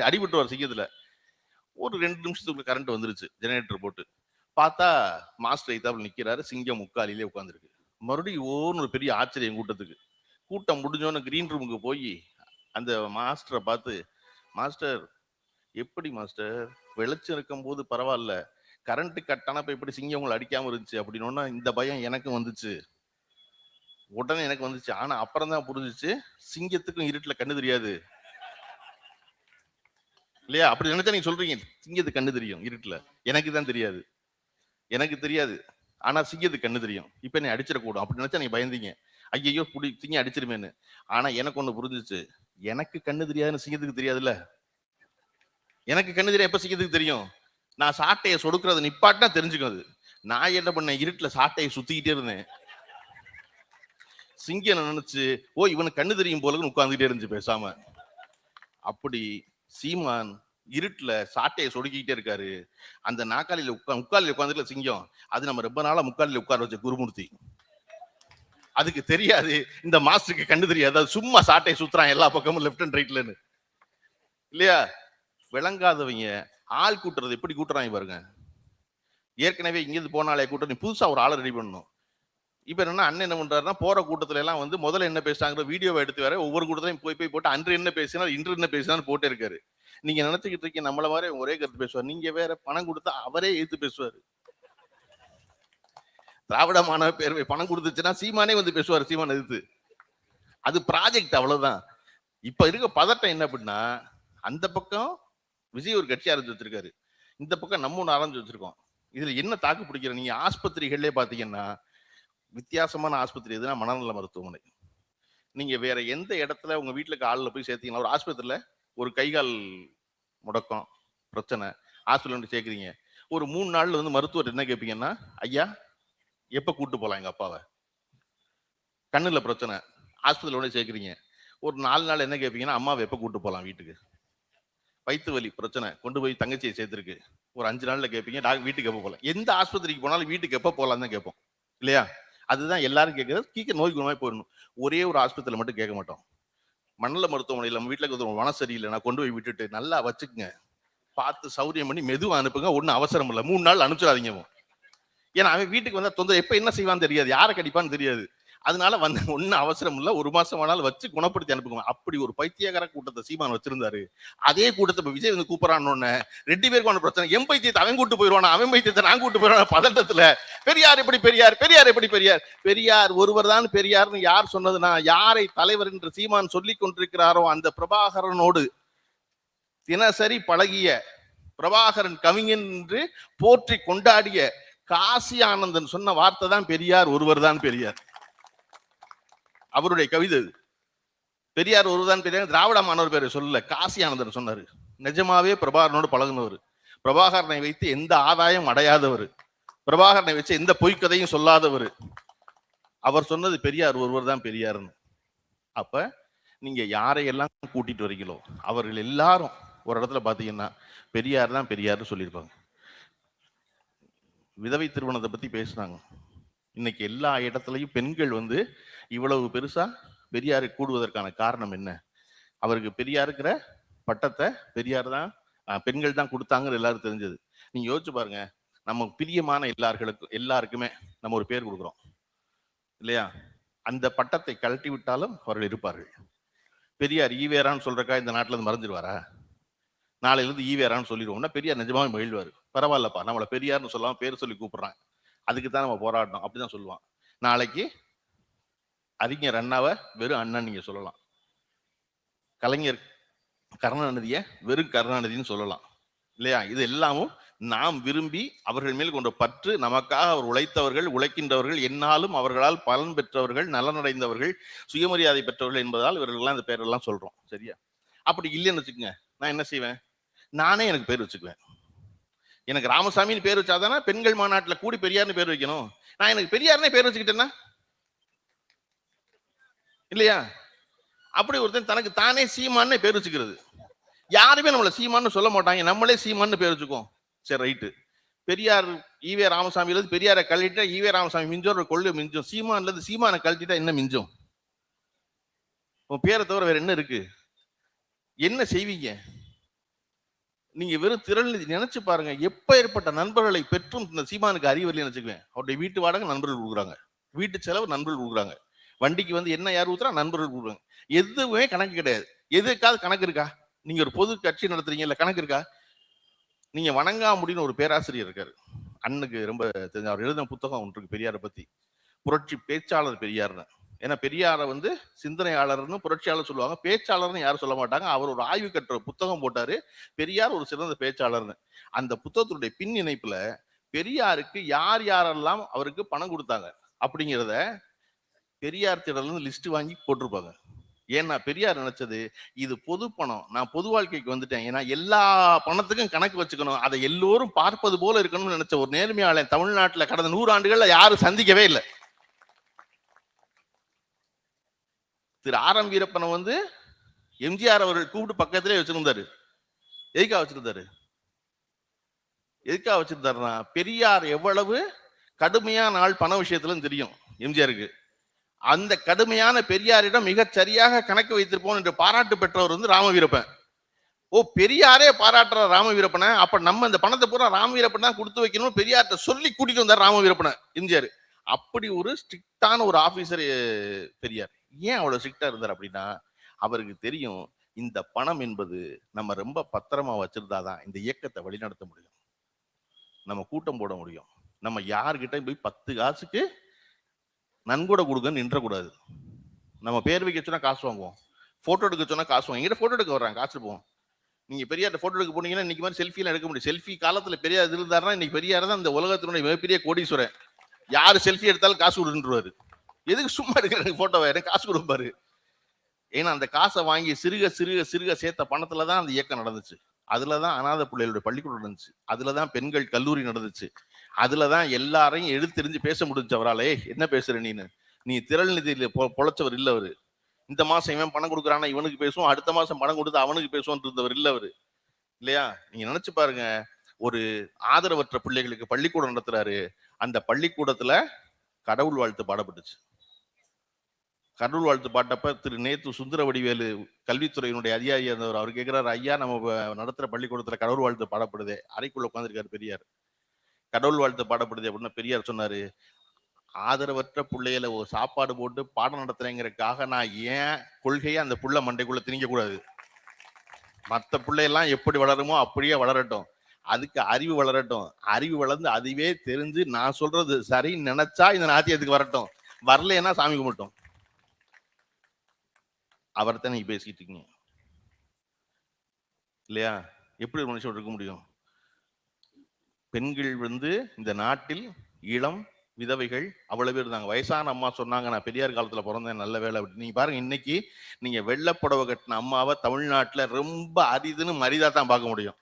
S1: அடிபட்டுவார் சிங்கத்துல. ஒரு 2 நிமிஷத்துக்கு கரண்ட் வந்துருச்சு, ஜெனரேட்டர் போட்டு பார்த்தா மாஸ்டர் ஐத்தாப்புல நிக்கிறாரு, சிங்கம் முக்காலிலே உட்காந்துருக்கு. மறுபடியும் ஓன்னு ஒரு பெரிய ஆச்சரியம் கூட்டத்துக்கு. கூட்டம் முடிஞ்சோன்னு கிரீன் ரூமுக்கு போய் அந்த மாஸ்டரை பார்த்து, மாஸ்டர் எப்படி மாஸ்டர், வெளிச்சம் இருக்கும் போது பரவாயில்ல, கரண்ட் கட்டானா இப்ப எப்படி சிங்கம் உங்களை அடிக்காம இருந்துச்சு அப்படின்னு. இந்த பயம் எனக்கும் வந்துச்சு, உடனே எனக்கு வந்துச்சு. ஆனா அப்புறம் தான் புரிஞ்சிச்சு, சிங்கத்துக்கும் இருட்டுல கண்ணு தெரியாது இல்லையா? அப்படி நினைச்சா நீங்க சொல்றீங்க சிங்கத்துக்கு கண்ணு தெரியும் இருட்டுல, எனக்கு தான் தெரியாது, எனக்கு தெரியாது, ஆனா சிங்கத்துக்கு கண்ணு தெரியும். இப்ப என்ன அடிச்சிடக்கூடும் அப்படி நினைச்சா நீங்க பயந்தீங்க, ஐயோ புடி சிங்கம் அடிச்சிருமேன்னு. ஆனா எனக்கு ஒண்ணு புரிஞ்சிச்சு, எனக்கு கண்ணு தெரியாதுன்னு சிங்கத்துக்கு தெரியாதுல்ல. எனக்கு கண்ணு தெரியும் எப்ப சிங்கத்துக்கு தெரியும்? நான் சாட்டையை சொடுக்கிறத நிப்பாட்டினா தெரிஞ்சுக்கும் அது. நான் என்ன பண்ணேன், இருட்டுல சாட்டையை சுத்திக்கிட்டே இருந்தேன். சிங்கம் நினைச்சு இவனுக்கு கண்ணு தெரியும் போலன்னு உட்கார்ந்துட்டே இருந்துச்சு பேசாம. அப்படி சீமான் இருட்டுல சாட்டையை சொடுக்கிட்டே இருக்காரு. அந்த நாக்காளியில முக்காலில உட்காந்துட்டு சிங்கம், அது நம்ம ரொம்ப நாளா முக்காலில உட்கார வச்ச குருமூர்த்தி. அதுக்கு தெரியாது இந்த மாஸ்டருக்கு கண்ணு தெரியாது, அது சும்மா சாட்டையை சுத்துறான் எல்லா பக்கமும் லெப்ட் அண்ட் ரைட்லன்னு இல்லையா. விளங்காதவங்க ஆள் கூட்டுறது எப்படி கூட்டுறாங்க பாருங்க. ஏற்கனவே இங்கிருந்து போனாலே கூட்டம், நீ புதுசா ஒரு ஆளை ரெடி பண்ணணும். இப்ப என்னன்னா அண்ணன் என்ன பண்றாருன்னா, போற கூட்டத்துல எல்லாம் வந்து முதல்ல என்ன பேசுறாங்க வீடியோவை எடுத்து வேற ஒவ்வொரு கூட்டத்திலையும் போய் போட்டு அன்று என்ன பேசினா இன்று என்ன பேசினான்னு போட்டே இருக்காரு. நீங்க நினைச்சுக்கிட்டு இருக்கீங்க நம்மள மாதிரி ஒரே கருத்து பேசுவார், நீங்க வேற பணம் கொடுத்தா அவரே எதிர்த்து பேசுவாரு. திராவிட மாணவ பேரவை பணம் கொடுத்துச்சுன்னா சீமானே வந்து பேசுவார் சீமான் எதிர்த்து. அது ப்ராஜெக்ட் அவ்வளவுதான். இப்ப இருக்க பதட்டம் என்ன அப்படின்னா, அந்த பக்கம் விஜய் ஒரு கட்சி ஆரம்பிச்சு வச்சிருக்காரு, இந்த பக்கம் நம்ம ஒண்ணு ஆரம்பிச்சு வச்சிருக்கோம். இதுல என்ன தாக்கு பிடிக்கிற, நீங்க ஆஸ்பத்திரிகள்லயே பாத்தீங்கன்னா வித்தியாசமான ஆஸ்பத்திரி எதுனா மனநல மருத்துவமனை. நீங்க வேற எந்த இடத்துல உங்க வீட்டுக்கு ஆளுல போய் சேர்த்தீங்கன்னா, ஒரு ஆஸ்பத்திரியில ஒரு கைகால் முடக்கம் பிரச்சனை ஹாஸ்பிட்டல் சேர்க்குறீங்க, ஒரு 3 நாள்ல வந்து மருத்துவர் என்ன கேட்பீங்கன்னா, ஐயா எப்ப கூட்டு போலாம் எங்க அப்பாவை. கண்ணுல பிரச்சனை ஹாஸ்பிட்டல் சேர்க்குறீங்க, ஒரு 4 நாள் என்ன கேட்பீங்கன்னா, அம்மாவை எப்ப கூட்டு போலாம் வீட்டுக்கு. வயிற்று வலி பிரச்சனை கொண்டு போய் தங்கச்சியை சேர்த்துருக்கு, ஒரு 5 நாள்ல கேட்பீங்க வீட்டுக்கு எப்ப போகலாம். எந்த ஆஸ்பத்திரிக்கு போனாலும் வீட்டுக்கு எப்ப போகலாம் தான் கேட்போம் இல்லையா. அதுதான் எல்லாரும் கேட்கறது. கீக்க நோய் குணமாய் போயிடணும். ஒரே ஒரு ஆஸ்பத்திரியில மட்டும் கேட்க மாட்டோம். மண்டல மருத்துவமனையில் நம்ம வீட்டுல மன சரியில்லை, நான் கொண்டு போய் விட்டுட்டு நல்லா வச்சுக்குங்க, பார்த்து சௌரியம் பண்ணி மெதுவா அனுப்புங்க, ஒன்னும் அவசரம் இல்லை, 3 நாள் அனுப்பிச்சிடாதீங்க. ஏன்னா அவன் வீட்டுக்கு வந்தா தொந்தரவு, எப்ப என்ன செய்வான்னு தெரியாது, யாரை கடிப்பான்னு தெரியாது. அதனால வந்து ஒன்னும் அவசரம் இல்லை, 1 மாசம் ஆனாலும் வச்சு குணப்படுத்தி அனுப்புங்க. அப்படி ஒரு பைத்தியக்கார கூட்டத்தை சீமான் வச்சிருந்தாரு. அதே கூட்டத்தை இப்ப விஜய் வந்து கூப்பிடறான்னு 2 பேருக்கு பிரச்சனை, என் பைத்தியத்தை அவன் கூட்டு போயிடுவானா, அவன் பைத்தியத்தை நான் கூட்டு போயிடுவான பதட்டத்துல. பெரியார் எப்படி பெரியார், பெரியார் எப்படி பெரியார், பெரியார் ஒருவர் தான் பெரியார்னு யார் சொன்னதுன்னா, யாரை தலைவர் என்று சீமான் சொல்லிக் கொண்டிருக்கிறாரோ அந்த பிரபாகரனோடு தினசரி பழகிய, பிரபாகரன் கவிஞன் என்று போற்றி கொண்டாடிய காசி ஆனந்தன் சொன்ன வார்த்தை தான் பெரியார் ஒருவர் தான் பெரியார். அவருடைய கவிதை பெரியார் ஒருவர்தான் பெரியார். திராவிட மாணவர் பேரை சொல்லல, காசி ஆனந்தன் சொன்னாரு. நிஜமாவே பிரபாகரனோடு பழகுனவர், பிரபாகரனை வைத்து எந்த ஆதாயம் அடையாதவர், பிரபாகரனை வச்சு எந்த பொய்க்கதையும் சொல்லாதவர். அவர் சொன்னது பெரியார் ஒருவர் தான் பெரியார்னு. அப்ப நீங்க யாரையெல்லாம் கூட்டிட்டு வரீங்களோ அவர்கள் எல்லாரும் ஒரு இடத்துல பாத்தீங்கன்னா பெரியார் தான் பெரியார்னு சொல்லியிருப்பாங்க. விதவை திருமணத்தை பத்தி பேசினாங்க. இன்னைக்கு எல்லா இடத்துலையும் பெண்கள் வந்து இவ்வளவு பெருசா பெரியாரை கூடுவதற்கான காரணம் என்ன? அவருக்கு பெரியாருக்கிற பட்டத்தை பெரியார் தான், பெண்கள் தான் கொடுத்தாங்கன்னு எல்லாரும் தெரிஞ்சது. நீங்க யோசிச்சு பாருங்க, நம்ம பிரியமான எல்லாருக்குமே நம்ம ஒரு பேர் கொடுக்குறோம் இல்லையா. அந்த பட்டத்தை கழட்டி விட்டாலும் அவர்கள் இருப்பார்கள். பெரியார் ஈவேரான்னு சொல்றக்கா இந்த நாட்டுல இருந்து மறைஞ்சிருவாரா? நாளையில இருந்து ஈவேரான்னு சொல்லிடுவோம்னா பெரியார் நிஜமாவே மகிழ்வாரு. பரவாயில்லப்பா, நம்மளை பெரியார்னு சொல்லாம பேர் சொல்லி கூப்பிடுறாங்க, அதுக்கு தான் நம்ம போராடணும் அப்படிதான் சொல்லுவான். நாளைக்கு அறிஞர் அண்ணாவை வெறும் அண்ணன் நீங்க சொல்லலாம், கலைஞர் கருணாநிதிய வெறும் கருணாநிதினு சொல்லலாம் இல்லையா. இது எல்லாமும் நாம் விரும்பி அவர்கள் மேல் கொண்ட பற்று, நமக்காக அவர் உழைத்தவர்கள், உழைக்கின்றவர்கள், என்னாலும் அவர்களால் பலன் பெற்றவர்கள், நலனடைந்தவர்கள், சுயமரியாதை பெற்றவர்கள் என்பதால் இவர்கள்லாம் இந்த பேரெல்லாம் சொல்றோம். சரியா? அப்படி இல்லைன்னு வச்சுக்கோங்க, நான் என்ன செய்வேன், நானே எனக்கு பேர் வச்சுக்குவேன். எனக்கு ராமசாமின்னு பேர் வச்சாதானே பெண்கள் மாநாட்டில் கூடி பெரியார்னு பேர் வைக்கணும். நான் எனக்கு பெரியார்னே பேர் வச்சுக்கிட்டேன்னா இல்லையா. அப்படி ஒருத்தன் தனக்கு தானே சீமான்னு பேர் வச்சுக்கிறது. யாருமே நம்மளை சீமான்னு சொல்ல மாட்டாங்க, நம்மளே சீமான்னு பேர் வச்சுக்கோம். சரி ரைட்டு, பெரியார் ஈவே ராமசாமியில இருந்து பெரியாரை கழட்டிட்டா ஈவே ராமசாமி மிஞ்சோட கொள்ளு மிஞ்சும், சீமான்ல இருந்து சீமானை கழட்டிட்டா என்ன மிஞ்சும்? உன் பேரை தவிர வேற என்ன இருக்கு? என்ன செய்வீங்க நீங்க? வெறும் திரள் நினைச்சு பாருங்க, எப்ப ஏற்பட்ட நண்பர்களை பெற்றும் இந்த சீமானுக்கு அறிவறிய நினைச்சுக்குவேன். அவருடைய வீட்டு வாடகை நண்பர்கள் கொடுக்குறாங்க, வீட்டு செலவு நண்பர்கள் கொடுக்குறாங்க, வண்டிக்கு வந்து என்ன யார் ஊத்துறா நண்பர்கள் கொடுக்குறாங்க. எதுவுமே கணக்கு கிடையாது. எதுக்காவது கணக்கு இருக்கா? நீங்க ஒரு பொது கட்சி நடத்துறீங்க, இல்ல கணக்கு இருக்கா? நீங்க வணங்காமுடின்னு ஒரு பேராசிரியர் இருக்காரு, அண்ணனுக்கு ரொம்ப தெரிஞ்ச, அவர் எழுதின புத்தகம் ஒன்று இருக்கு பெரியாரை பத்தி, புரட்சி பேச்சாளர் பெரியார்னு. ஏன்னா பெரியாரை வந்து சிந்தனையாளர்னு புரட்சியாளர் சொல்லுவாங்க, பேச்சாளர்னு யாரும் சொல்ல மாட்டாங்க. அவர் ஒரு ஆய்வு கட்டுற புத்தகம் போட்டாரு, பெரியார் ஒரு சிறந்த பேச்சாளர்னு. அந்த புத்தகத்துடைய பின் இணைப்புல பெரியாருக்கு யார் யாரெல்லாம் அவருக்கு பணம் கொடுத்தாங்க அப்படிங்கிறத பெரியார் திடல்னு லிஸ்ட் வாங்கி போட்டிருப்பாங்க. ஏன்னா பெரியார் நினைச்சது, இது பொது பணம், நான் பொது வாழ்க்கைக்கு வந்துட்டேன், ஏன்னா எல்லா பணத்துக்கும் கணக்கு வச்சுக்கணும், அதை எல்லோரும் பார்ப்பது போல இருக்கணும்னு நினைச்ச ஒரு நேர்மையாளன் தமிழ்நாட்டில் கடந்த 100 ஆண்டுகள்ல யாரும் சந்திக்கவே இல்லை. திரு ஆர்.எம். வீரப்பனை வந்து எம்ஜிஆர் அவர்கள் கூப்பிட்டு பக்கத்திலே வச்சிருந்தாரு. எதுக்காக வச்சிருந்தாரு? எதுக்காக வச்சிருந்தாருன்னா, பெரியார் எவ்வளவு கடுமையான ஆள் பண விஷயத்துல தெரியும் எம்ஜிஆருக்கு. அந்த கடுமையான பெரியாரிடம் மிகச் சரியாக கணக்கு வைத்திருப்போம் என்று பாராட்டு பெற்றவர் வந்து ராமவீரப்பன். ஓ, பெரியாரே பாராட்டுற ராமவீரப்பனை, அப்ப நம்ம இந்த பணத்தை பூரா ராமவீரப்பன் தான் கொடுத்து வைக்கணும் பெரியார்ட்ட சொல்லி கூட்டிட்டு வந்தார் ராமவீரப்பனை எம்ஜிஆர். அப்படி ஒரு ஸ்ட்ரிக்டான ஒரு ஆபீசர் பெரியார். ஏன் அவ்வளவு ஸ்ட்ரிக்டா இருந்தார் அப்படின்னா, அவருக்கு தெரியும் இந்த பணம் என்பது நம்ம ரொம்ப பத்திரமா வச்சிருந்தாதான் இந்த இயக்கத்தை வழிநடத்த முடியும், நம்ம கூட்டம் போட முடியும். நம்ம யாருக்கிட்ட போய் 10 காசுக்கு நன்கொடை கொடுங்கன்னு நின்றக்கூடாது. நம்ம பேர் வைக்க சொன்னா காசு வாங்குவோம், போட்டோ எடுக்க சொன்னா காசு வாங்க. எங்கிட்ட போட்டோ எடுக்க வர்றாங்க, காசு போவோம். நீங்க பெரியார்ட்ட போட்டோ எடுக்க போனீங்கன்னா இன்னைக்கு மாதிரி செல்ஃபிலாம் எடுக்க முடியும். செல்ஃபி காலத்துல பெரியார் இருந்தாருன்னா இன்னைக்கு பெரியார் தான் இந்த உலகத்தினுடைய மிகப்பெரிய கோடீஸ்வரன். யாரு செல்ஃபி எடுத்தாலும் காசு கொடுன்றுவாரு. எதுக்கு சும்மா எடுக்கிற போட்டோவை, எனக்கு காசு கொடுப்பாரு. ஏன்னா அந்த காசை வாங்கி சிறுக சிறுக சிறுக சேர்த்த பணத்துலதான் அந்த இயக்கம் நடந்துச்சு. அதுலதான் அநாத பிள்ளைகளுடைய பள்ளிக்கூடம் நடந்துச்சு, அதுலதான் பெண்கள் கல்லூரி நடந்துச்சு, அதுலதான் எல்லாரையும் எடுத்தெறிஞ்சு பேச முடிஞ்சு அவராலே. என்ன பேசுற நீ திரள் நிதியில பொழைச்சவர் இல்ல அவரு. இந்த மாசம் இவன் பணம் கொடுக்குறானா இவனுக்கு பேசுவோம், அடுத்த மாசம் பணம் கொடுத்து அவனுக்கு பேசுவோம் இருந்தவர் இல்ல அவரு. இல்லையா? நீங்க நினைச்சு பாருங்க, ஒரு ஆதரவற்ற பிள்ளைகளுக்கு பள்ளிக்கூடம் நடத்துறாரு. அந்த பள்ளிக்கூடத்துல கடவுள் வாழ்த்து பாடப்பட்டுச்சு. கடவுள் வாழ்த்து பாட்டப்ப திரு நேத்து சுந்தரவடிவேலு கல்வித்துறையினுடைய அதிகாரியா இருந்தவர், அவர் கேட்கிறாரு, ஐயா நம்ம நடத்துற பள்ளிக்கூடத்துல கடவுள் வாழ்த்து பாடப்படுதே. அறைக்குள்ள உட்காந்துருக்காரு பெரியார். கடவுள் வாழ்த்து பாடப்படுது அப்படின்னு பெரியார் சொன்னாரு, ஆதரவற்ற பிள்ளைகளை ஒரு சாப்பாடு போட்டு பாடம் நடத்துறேங்கிறதுக்காக நான் ஏன் கொள்கையை அந்த புள்ள மண்டைக்குள்ள திணிக்க கூடாது. மற்ற பிள்ளையெல்லாம் எப்படி வளருமோ அப்படியே வளரட்டும், அதுக்கு அறிவு வளரட்டும், அறிவு வளர்ந்து அதுவே தெரிஞ்சு நான் சொல்றது சரின்னு நினைச்சா இந்த நாத்தியத்துக்கு வரட்டும், வரலன்னா சாமி கும்பிட்டோம். அவர்தான் நீங்க பேசிட்டு இருக்கீங்க இல்லையா? எப்படி ஒரு மனுஷன் இருக்க முடியும்? பெண்கள் வந்து இந்த நாட்டில் இளம் விதவைகள் அவ்வளவு பேர் இருந்தாங்க. வயசான அம்மா சொன்னாங்க, நான் பெரியார் காலத்துல பிறந்தேன், நல்ல வேலை அப்படி. நீங்க பாருங்க, இன்னைக்கு நீங்க வெள்ளப்புடவை கட்டின அம்மாவை தமிழ்நாட்டுல ரொம்ப அரிதுன்னு மரிதா தான் பார்க்க முடியும்.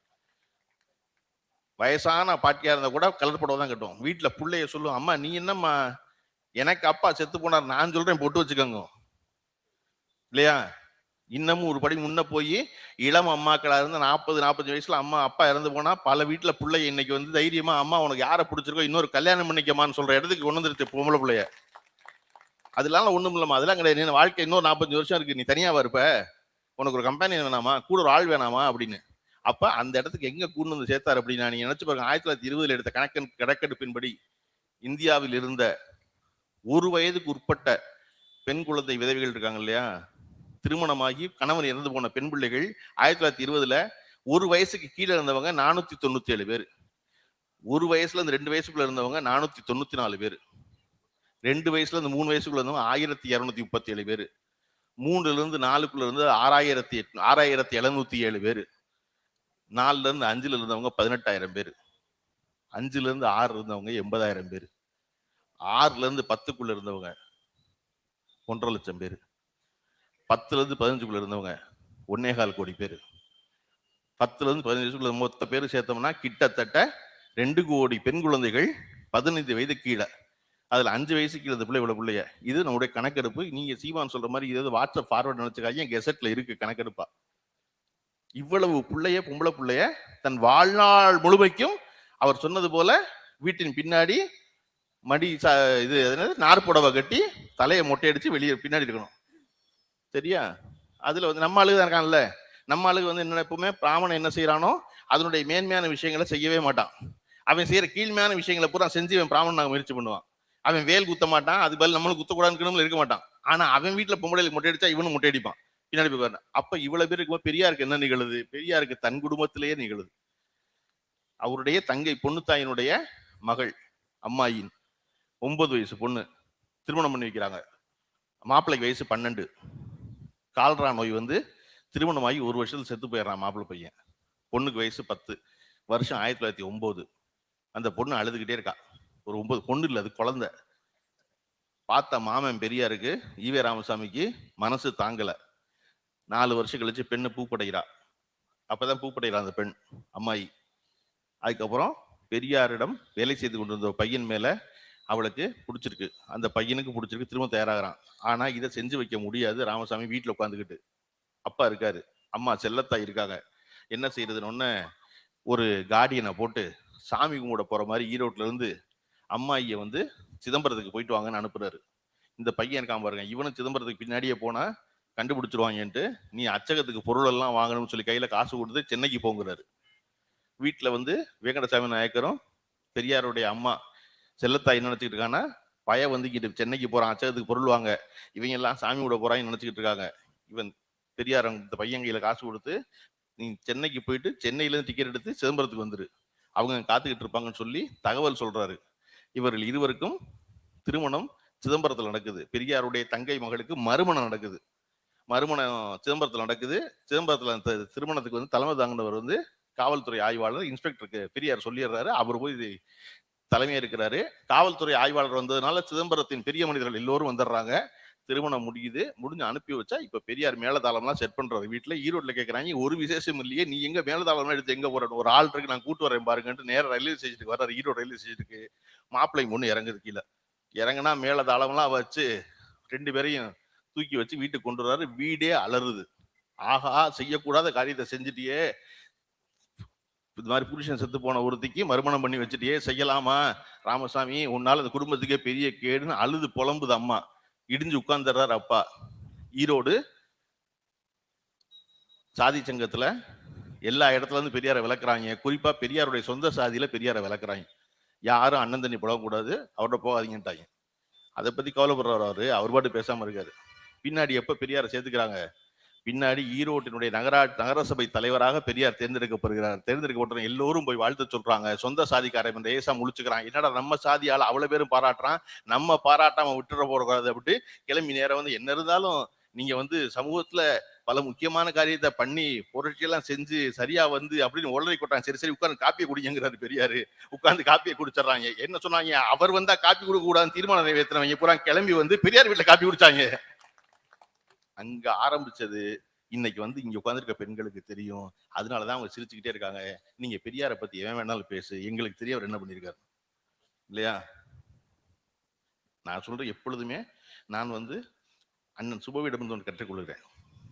S1: வயசான பாட்டியா இருந்தா கூட கலர் புடவை தான் கட்டுவோம். வீட்டுல பிள்ளைய சொல்லுவோம், அம்மா நீ என்னம்மா, எனக்கு அப்பா செத்து போனார், நான் சொல்றேன் பொட்டு வச்சுக்கோங்க இல்லையா? இன்னமும் ஒரு படி முன்ன போய் இளம் அம்மாக்களா இருந்து 40-45 வயசுல அம்மா அப்பா இறந்து போனா பல வீட்டுல பிள்ளை இன்னைக்கு வந்து தைரியமா, அம்மா உனக்கு யாரை பிடிச்சிருக்கோ இன்னொரு கல்யாணம் பண்ணிக்கமான்னு சொல்ற இடத்துக்கு கொண்டு வந்துருச்சு பொம்பளை பிள்ளைய. அதெல்லாம் ஒண்ணும் இல்லம்மா, அதெல்லாம் கிடையாது, வாழ்க்கை இன்னொரு 45 வருஷம் இருக்கு, நீ தனியாவா இருப்ப, உனக்கு ஒரு கம்பெனி வேணாமா, கூட ஒரு ஆள் வேணாமா அப்படின்னு. அப்ப அந்த இடத்துக்கு எங்க கூண்டு வந்து சேர்த்தாரு அப்படின்னா, நீங்க நினைச்சு பாருங்க, 1920 எடுத்த கணக்கெடுப்பின்படி இந்தியாவில் இருந்த 1 வயதுக்கு உட்பட்ட பெண் குழந்தை விதவைகள் இருக்காங்க இல்லையா, திருமணமாகி கணவன் இறந்து போன பெண் பிள்ளைகள் 1920 1 வயசுக்கு கீழே இருந்தவங்க 497 பேர், 1 வயசுல இருந்து 2 வயசுக்குள்ள இருந்தவங்க 494 பேர், 2 வயசுல இருந்து 3 வயசுக்குள்ள இருந்தவங்க 1237 பேர், 3ல இருந்து 4க்குள்ள இருந்து 6707 பேர், 4ல இருந்து 5ல இருந்தவங்க 18,000 பேர், 5ல இருந்து 6 இருந்தவங்க 80,000 பேர், 6ல இருந்து 10க்குள்ள இருந்தவங்க 1.5 லட்சம் பேர், 10ல இருந்து 15க்குள்ள இருந்தவங்க 1.25 கோடி பேர், 10ல இருந்து 15 வயசுக்குள்ள மொத்த பேர் சேர்த்தோம்னா கிட்டத்தட்ட 2 கோடி பெண் குழந்தைகள் 15 வயது கீழே. அதுல 5 வயசு கீழே பிள்ளை இவ்வளவு பிள்ளைய. இது நம்முடைய கணக்கெடுப்பு. நீங்க சீமான் சொல்ற மாதிரி இது வாட்ஸ்அப் ஃபார்வர்ட் நினைச்சுக்காங்க, கெசட்ல இருக்கு கணக்கெடுப்பா. இவ்வளவு பிள்ளைய, பொம்பளை பிள்ளைய தன் வாழ்நாள் முழுமைக்கும் அவர் சொன்னது போல வீட்டின் பின்னாடி மடி இது நார்புடவை கட்டி தலையை மொட்டையடிச்சு வெளியே பின்னாடி இருக்கணும். சரியா? அதுல வந்து நம்ம ஆளுக்கு தான் இருக்கான்ல, நம்ம ஆளுக்கு வந்து என்ன, எப்பவுமே பிராமணன் என்ன செய்யறானோ அதனுடைய மேன்மையான விஷயங்களை செய்யவே மாட்டான். அவன் செய்யற கீழ்மையான விஷயங்களை பூரா செஞ்சு அவன் பிராமணனாக முயற்சி பண்ணுவான். அவன் வேல் குத்த மாட்டான், அது பதில் நம்மளுக்கு குத்தக்கூடாதுன்னு இருக்க மாட்டான். ஆனா அவன் வீட்டுல பொம்பளைக்கு மொட்டை அடிச்சா இவனும் மொட்டை அடிப்பான் பின்னாடி போய். அப்ப இவ்வளவு பேருக்கு பெரியாருக்கு என்ன நிகழுது? பெரியாருக்கு தன் குடும்பத்திலேயே நிகழுது. அவருடைய தங்கை பொண்ணுத்தாயினுடைய மகள் அம்மாயின் 9 வயசு பொண்ணு திருமணம் பண்ணி வைக்கிறாங்க. மாப்பிள்ளைக்கு வயசு 12. கால்ரா நோய் வந்து திருமணமாகி 1 வருஷத்துல செத்து போயிடுறான் மாப்பிள்ளை பையன். பொண்ணுக்கு வயசு 10. வருஷம் 1909. அந்த பொண்ணு அழுதுகிட்டே இருக்கா. ஒரு 9 பொண்ணு இல்லை, அது குழந்தை. பார்த்த மாமன் பெரியாருக்கு, ஈவே ராமசாமிக்கு மனசு தாங்கல. 4 வருஷம் கழிச்சு பெண்ணு பூப்படைகிறா. அப்பதான் பூப்படைகிறா அந்த பெண், அம்மாயி. அதுக்கப்புறம் பெரியாரிடம் வேலை செய்து கொண்டிருந்த பையன் மேல அவளுக்கு பிடிச்சிருக்கு, அந்த பையனுக்கு பிடிச்சிருக்கு, திரும்ப தயாராகிறான். ஆனா இதை செஞ்சு வைக்க முடியாது. ராமசாமி வீட்டில் உட்காந்துக்கிட்டு, அப்பா இருக்காரு, அம்மா செல்லத்தாய் இருக்காங்க. என்ன செய்யறதுன்னு ஒரு கார்டியனை போட்டு சாமி கும்பிட போற மாதிரி ஈரோட்ல இருந்து அம்மாயிய வந்து சிதம்பரத்துக்கு போயிட்டு வாங்கன்னு அனுப்புறாரு. இந்த பையன் இருக்கான் பாருங்க, இவனும் சிதம்பரத்துக்கு பின்னாடியே போனா கண்டுபிடிச்சிருவாங்கன்ட்டு நீ அச்சகத்துக்கு பொருள் எல்லாம் வாங்கணும்னு சொல்லி கையில காசு கொடுத்து சென்னைக்கு போங்கிறாரு. வீட்டுல வந்து வேங்கடசாமி நாயக்கரும் பெரியாருடைய அம்மா செல்லத்தாய் என்ன நினைச்சுக்கிட்டு இருக்காங்கன்னா, பய வந்துக்கிட்டு சென்னைக்கு போறான் அச்சகத்துக்கு பொருள் வாங்க, இவங்க எல்லாம் சாமி விட போறான்னு நினைச்சுக்கிட்டு இருக்காங்க. இவன் பெரியார் இந்த பையன் கையில காசு கொடுத்து நீ சென்னைக்கு போயிட்டு சென்னையில இருந்து டிக்கெட் எடுத்து சிதம்பரத்துக்கு வந்துரு, அவங்க காத்துக்கிட்டு இருப்பாங்கன்னு சொல்லி தகவல் சொல்றாரு. இவர்கள் இருவருக்கும் திருமணம் சிதம்பரத்தில் நடக்குது. பெரியாருடைய தங்கை மகளுக்கு மறுமணம் நடக்குது. மறுமணம் சிதம்பரத்தில் நடக்குது. சிதம்பரத்தில் திருமணத்துக்கு வந்து தலைமை தாங்கினவர் வந்து காவல்துறை ஆய்வாளர் இன்ஸ்பெக்டருக்கு பெரியார் சொல்லிடுறாரு. அவர் போய் தலைமையா இருக்கிறாரு. காவல்துறை ஆய்வாளர் வந்ததுனால சிதம்பரத்தின் பெரிய மனிதர்கள் எல்லோரும் வந்துடுறாங்க. திருமணம் முடியுது. முடிஞ்சு அனுப்பி வச்சா இப்ப பெரியார் மேலதாளம்லாம் செட் பண்றாரு வீட்டுல. ஈரோட்ல கேட்கறாங்க, ஒரு விசேஷம் இல்லையே, நீ எங்க மேலதாளம்லாம் எடுத்து எங்க போற, ஒரு ஆள் இருக்கு நான் கூட்டு வரேன் பாருங்கன்ட்டு நேரம் ரயில்வே ஸ்டேஷனுக்கு வர்றாரு. ஈரோடு ரயில்வே ஸ்டேஷனுக்கு மாப்பிள்ளை பொண்ணு இறங்குது. கீழே இறங்குனா மேலதாளம்லாம் வச்சு 2 பேரையும் தூக்கி வச்சு வீட்டுக்கு கொண்டு வர்றாரு. வீடே அலறுது. ஆகா, செய்யக்கூடாத காரியத்தை செஞ்சுட்டியே, இது மாதிரி புருஷன் செத்து போன ஒருத்திக்கு மறுமணம் பண்ணி வச்சுட்டியே, செய்யலாமா ராமசாமி, உன்னால அந்த குடும்பத்துக்கே பெரிய கேடுன்னு அழுது புலம்புது அம்மா. இடிஞ்சு உட்கார்ந்துடுறாரு அப்பா. ஈரோடு சாதி சங்கத்துல எல்லா இடத்துல இருந்து பெரியாரை விளக்குறாங்க. குறிப்பா பெரியாருடைய சொந்த சாதியில பெரியாரை விளக்குறாங்க. யாரும் அண்ணன் தண்ணி புலக்கூடாது, அவர்கிட்ட போகாதீங்கட்டாங்க. அதை பத்தி கவலைப்படுறவர் அவர் பாட்டு பேசாம இருக்காரு. பின்னாடி எப்ப பெரியாரை சேர்த்துக்கிறாங்க, பின்னாடி ஈரோட்டினுடைய நகரசபை தலைவராக பெரியார் தேர்ந்தெடுக்கப்படுகிறார். தேர்ந்தெடுக்கப்பட்ட எல்லோரும் போய் வாழ்த்து சொல்றாங்க. சொந்த சாதிக்காரன் ஏசா முழிச்சுக்கிறான். என்னடா நம்ம சாதியால அவ்வளவு பேரும் பாராட்டுறான், நம்ம பாராட்டாம விட்டுற போறக்கூடாது அப்படி கிளம்பி நேரம் வந்து, என்ன இருந்தாலும் நீங்க வந்து சமூகத்துல பல முக்கியமான காரியத்தை பண்ணி புரட்சியெல்லாம் செஞ்சு சரியா வந்து அப்படின்னு உளறி கொட்டாங்க. சரி சரி உட்கார்ந்து காப்பியை குடிங்கிறாரு பெரியாரு. உட்கார்ந்து காப்பியை குடிச்சிடறாங்க. என்ன சொன்னாங்க, அவர் வந்தா காப்பி கொடுக்க கூடாதுன்னு தீர்மானம் நிறைவேற்றினவங்க பூரா கிளம்பி வந்து பெரியார் வீட்டுல காப்பி குடிச்சாங்க. அங்க ஆரம்பிச்சது இன்னைக்கு வந்து இங்க உட்கார்ந்துருக்க பெண்களுக்கு தெரியும். அதனாலதான் அவங்க சிரிச்சுக்கிட்டே இருக்காங்க. நீங்க பெரியாரை பத்தி எவன் வேணாலும் பேசு, எங்களுக்கு தெரிய அவர் என்ன பண்ணிருக்காரு இல்லையா. நான் சொல்றேன், எப்பொழுதுமே நான் வந்து அண்ணன் சுபவியிடம் ஒன்று கற்றுக்கொள்கிறேன்,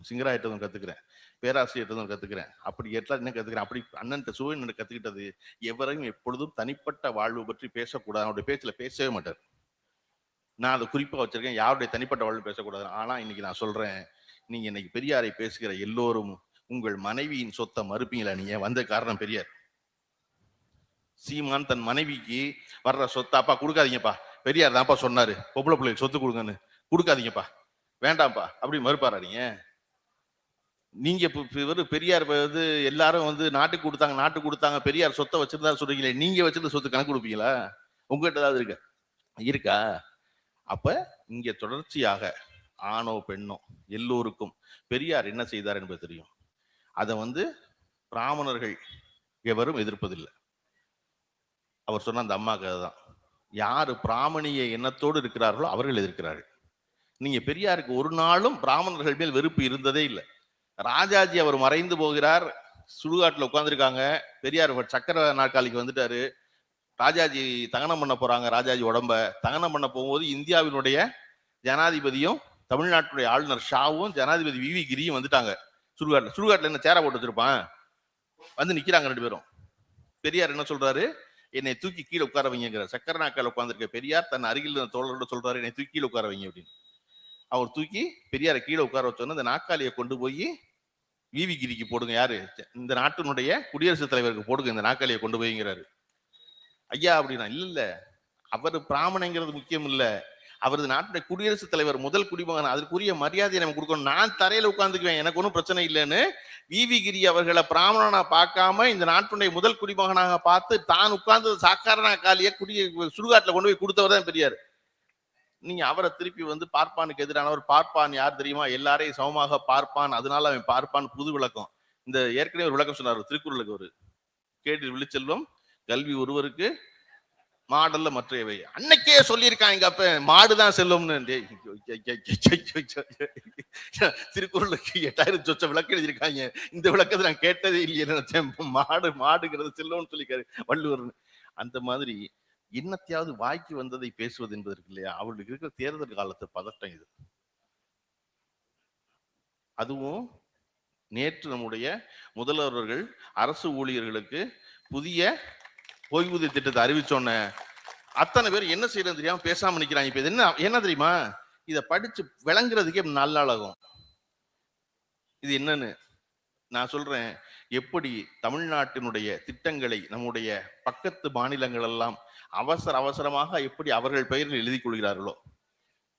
S1: சிங்கராயிட்ட கத்துக்கிறேன், பேராசிரியர்கிட்ட கத்துக்கிறேன். அப்படி எல்லாம் என்ன கத்துக்கிறேன், அப்படி அண்ணன் சுபவி கத்துக்கிட்டது, எவரையும் எப்பொழுதும் தனிப்பட்ட வாழ்வு பற்றி பேசக்கூடாது. அவருடைய பேச்சுல பேசவே மாட்டார். நான் அதை குறிப்பா வச்சிருக்கேன், யாருடைய தனிப்பட்ட வாழ்வு பேசக்கூடாது. ஆனா இன்னைக்கு நான் சொல்றேன், நீங்க இன்னைக்கு பெரியாரை பேசுகிற எல்லோரும் உங்கள் மனைவியின் சொத்தை மறுப்பீங்களா? நீங்க வந்த காரணம் பெரியார். சீமான் தன் மனைவிக்கு வர்ற சொத்தை அப்பா கொடுக்காதீங்கப்பா, பெரியார் தான்ப்பா சொன்னாரு பொம்பளை பிள்ளைக்கு சொத்து கொடுங்கன்னு, கொடுக்காதீங்கப்பா வேண்டாம்ப்பா அப்படி மறுப்பாரா? நீங்க பெரியார் வந்து எல்லாரும் வந்து நாட்டுக்கு கொடுத்தாங்க பெரியார் சொத்தை வச்சிருந்தா சொல்றீங்களே, நீங்க வச்சிருந்த சொத்து கணக்கு கொடுப்பீங்களா? உங்ககிட்ட ஏதாவது இருக்கா? அப்ப இங்க தொடர்ச்சியாக ஆணோ பெண்ணோ எல்லோருக்கும் பெரியார் என்ன செய்தார் என்பது தெரியும். அதை வந்து பிராமணர்கள் எவரும் எதிர்ப்பதில்லை. அவர் சொன்ன அந்த அம்மாக்கு அதுதான், யாரு பிராமணிய எண்ணத்தோடு இருக்கிறார்களோ அவர்கள் எதிர்க்கிறார்கள். நீங்க பெரியாருக்கு ஒரு நாளும் பிராமணர்கள் மேல் வெறுப்பு இருந்ததே இல்லை. ராஜாஜி அவர் மறைந்து போகிறார், சுடுகாட்டுல உட்கார்ந்துருக்காங்க, பெரியார் சக்கர நாற்காலிக்கு வந்துட்டாரு. ராஜாஜி தகனம் பண்ண போறாங்க, ராஜாஜி உடம்ப தகனம் பண்ண போகும்போது இந்தியாவினுடைய ஜனாதிபதியும் தமிழ்நாட்டுடைய ஆளுநர் ஷாவும் ஜனாதிபதி வி வி கிரியும் வந்துட்டாங்க. சுடுகாட்டுல என்ன சேர போட்டு வச்சிருப்பான், வந்து நிக்கிறாங்க 2 பேரும். பெரியார் என்ன சொல்றாரு, என்னை தூக்கி கீழே உட்கார வைங்கிறார். சக்கர நாற்கால உட்கார்ந்துருக்க பெரியார் தன் அருகில் தோழர்களோட சொல்றாரு, என்னை தூக்கி கீழே உட்கார வைங்க அப்படின்னு. அவர் தூக்கி பெரியாரை கீழே உட்கார வச்சோன்னு அந்த நாற்காலியை கொண்டு போய் விவி கிரிக்கு போடுங்க, யாரு இந்த நாட்டினுடைய குடியரசுத் தலைவருக்கு போடுங்க இந்த நாற்காலியை கொண்டு போய்ங்கிறாரு. ஐயா அப்படின்னா, இல்ல அவர் பிராமணங்கிறது முக்கியம் இல்ல, அவரது நாட்டுடைய குடியரசுத் தலைவர், முதல் குடிமகன், அதற்குரிய மரியாதையை நம்ம கொடுக்கணும், நான் தரையில உட்கார்ந்துக்குவேன், எனக்கு ஒன்றும் பிரச்சனை இல்லைன்னு விவி கிரி அவர்களை பிராமணனா பார்க்காம இந்த நாட்டுடைய முதல் குடிமகனாக பார்த்து தான் உட்கார்ந்து சாக்கார நாற்காலியை சுடுகாட்டுல கொண்டு போய் கொடுத்தவர் தான் பெரியார். நீங்க அவரை திருப்பி வந்து பார்ப்பானுக்கு எதிரானவர். பார்ப்பான் யார் தெரியுமா, எல்லாரையும் சமமாக பார்ப்பான், அதனால அவன் பார்ப்பான். புது விளக்கம். இந்த ஏற்கனவே ஒரு விளக்கம் சொன்னார் திருக்குறளுக்கு, ஒரு கேட்டு விழிச்செல்வம் கல்வி ஒருவருக்கு மாடல்ல மற்றவை. அன்னைக்கே சொல்லியிருக்கான் எங்க அப்ப, மாடுதான் செல்வம்னு. திருக்குறளுக்கு 8000 சொச்ச விளக்கம் எழுதியிருக்காங்க, இந்த விளக்கத்தை நான் கேட்டதே இல்லையே. மாடுங்கிறது செல்வம்னு சொல்லிக்காரு வள்ளுவர். அந்த மாதிரி என்னத்தையாவது வாய்க்கு வந்ததை பேசுவது என்பதற்கு இல்லையா, அவர்களுக்கு இருக்கிற தேர்தல் காலத்து பதட்டம் இது. அதுவும் நேற்று நம்முடைய முதல்வர்கள் அரசு ஊழியர்களுக்கு புதிய ஓய்வூதிய திட்டத்தை அறிவிச்சோன்ன அத்தனை பேர் என்ன செய்யறது தெரியாம பேசாம நிக்கிறாங்க. இப்ப என்ன என்ன தெரியுமா, இதை படிச்சு விளங்குறதுக்கே நல்ல நாளாகும். இது என்னன்னு நான் சொல்றேன். எப்படி தமிழ்நாட்டினுடைய திட்டங்களை நம்முடைய பக்கத்து மாநிலங்கள் எல்லாம் அவசர அவசரமாக எப்படி அவர்கள் பெயரில் எழுதி கொள்கிறார்களோ,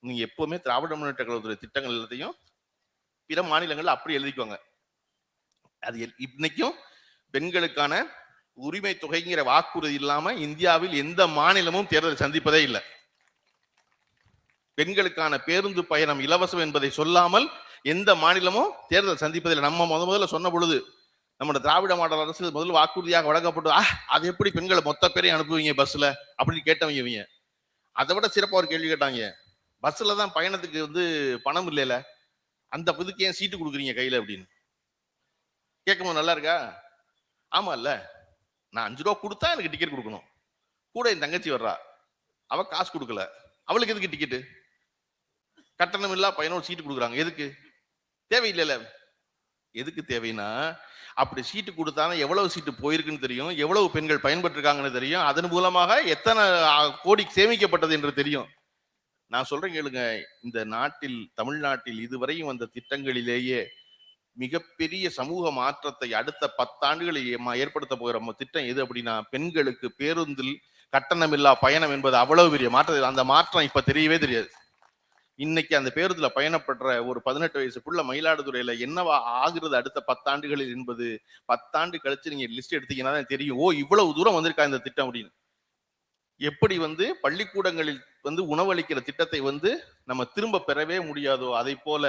S1: நீங்க எப்பவுமே திராவிட முன்னேற்ற கழகத்துடைய திட்டங்கள் எல்லாத்தையும் பிற மாநிலங்கள் அப்படி எழுதிக்குவாங்க. அது இன்னைக்கும் பெண்களுக்கான உரிமை தொகைங்கிற வாக்குறுதி இல்லாம இந்தியாவில் எந்த மாநிலமும் தேர்தல் சந்திப்பதே இல்லை. பெண்களுக்கான பேருந்து பயணம் இலவசம் என்பதை சொல்லாமல் எந்த மாநிலமும் தேர்தல் சந்திப்பதில்லை. நம்ம முதல்ல சொன்ன பொழுது நம்ம திராவிட மாடல் அரசு முதல் வாக்குறுதியாக வழங்கப்பட்டு அது எப்படி பெண்களை மொத்த பேரையும் அனுப்புவீங்க பஸ்ல அப்படின்னு கேட்டவங்க இவங்க. அதை விட சிறப்பா ஒரு கேள்வி கேட்டாங்க, பஸ்ல தான் பயணத்துக்கு வந்து பணம் இல்லைல, அந்த புதுக்கு ஏன் சீட்டு கொடுக்குறீங்க கையில அப்படின்னு கேட்கும்போது நல்லா இருக்கா? ஆமா இல்ல, நான் 5 ரூபா கொடுத்தா எனக்கு டிக்கெட் கொடுக்கணும், கூட என் தங்கச்சி வர்றா, அவ காசு கொடுக்கல, அவளுக்கு எதுக்கு டிக்கெட்டு? கட்டணம் இல்லா பயணம் சீட்டு கொடுக்குறாங்க, எதுக்கு? தேவையில்லைல. எதுக்கு தேவைன்னா, அப்படி சீட்டு கொடுத்தாலும் எவ்வளவு சீட்டு போயிருக்குன்னு தெரியும், எவ்வளவு பெண்கள் பயன்பெற்றிருக்காங்கன்னு தெரியும், அதன் மூலமாக எத்தனை கோடி சேமிக்கப்பட்டது என்று தெரியும். நான் சொல்றேன் கேளுங்க, இந்த நாட்டில் தமிழ்நாட்டில் இதுவரையும் வந்த திட்டங்களிலேயே மிகப்பெரிய சமூக மாற்றத்தை அடுத்த 10 ஆண்டுகளில் ஏற்படுத்த போகிற திட்டம் எது அப்படின்னா, பெண்களுக்கு பேருந்தில் கட்டணமில்லா பயணம் என்பது அவ்வளவு பெரிய மாற்றம். அந்த மாற்றம் இப்ப தெரியவே தெரியாது. இன்னைக்கு அந்த பேருந்துல பயணப்படுற ஒரு 18 வயசுக்குள்ள மயிலாடுதுறையில என்னவா ஆகுறது அடுத்த 10 ஆண்டுகளில் என்பது 10 ஆண்டு கழிச்சு நீங்க லிஸ்ட் எடுத்தீங்கன்னா தான் தெரியும், ஓ இவ்வளவு தூரம் வந்திருக்கா இந்த திட்டம் அப்படின்னு. எப்படி வந்து பள்ளிக்கூடங்களில் வந்து உணவளிக்கிற திட்டத்தை வந்து நம்ம திரும்ப பெறவே முடியாதோ, அதை போல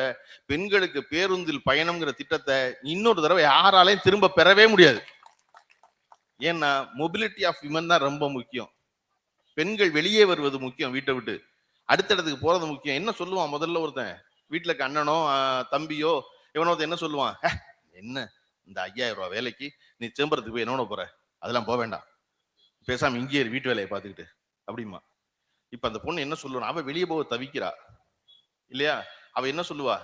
S1: பெண்களுக்கு பேருந்தில் பயணம்ங்கிற திட்டத்தை இன்னொரு தடவை யாராலையும் திரும்ப பெறவே முடியாது. ஏன்னா மொபிலிட்டி ஆஃப் விமன் தான் ரொம்ப முக்கியம். பெண்கள் வெளியே வருவது முக்கியம், வீட்டை விட்டு அடுத்த இடத்துக்கு போறது முக்கியம். என்ன சொல்லுவான் முதல்ல ஒருத்தன் வீட்டுல அண்ணனோ தம்பியோ எவனோ என்ன சொல்லுவான், என்ன இந்த 5000 ரூபாய் வேலைக்கு நீ சேம்பரத்துக்கு போய் என்னோட போற, அதெல்லாம் போக வேண்டாம், பேசாம இங்கே வீட்டு வேலையை பார்த்துக்கிட்டு அப்படிமா. இப்ப அந்த பொண்ணு என்ன சொல்லுவா, அவ வெளியே போக தவிக்கிறா இல்லையா, அவ என்ன சொல்லுவா,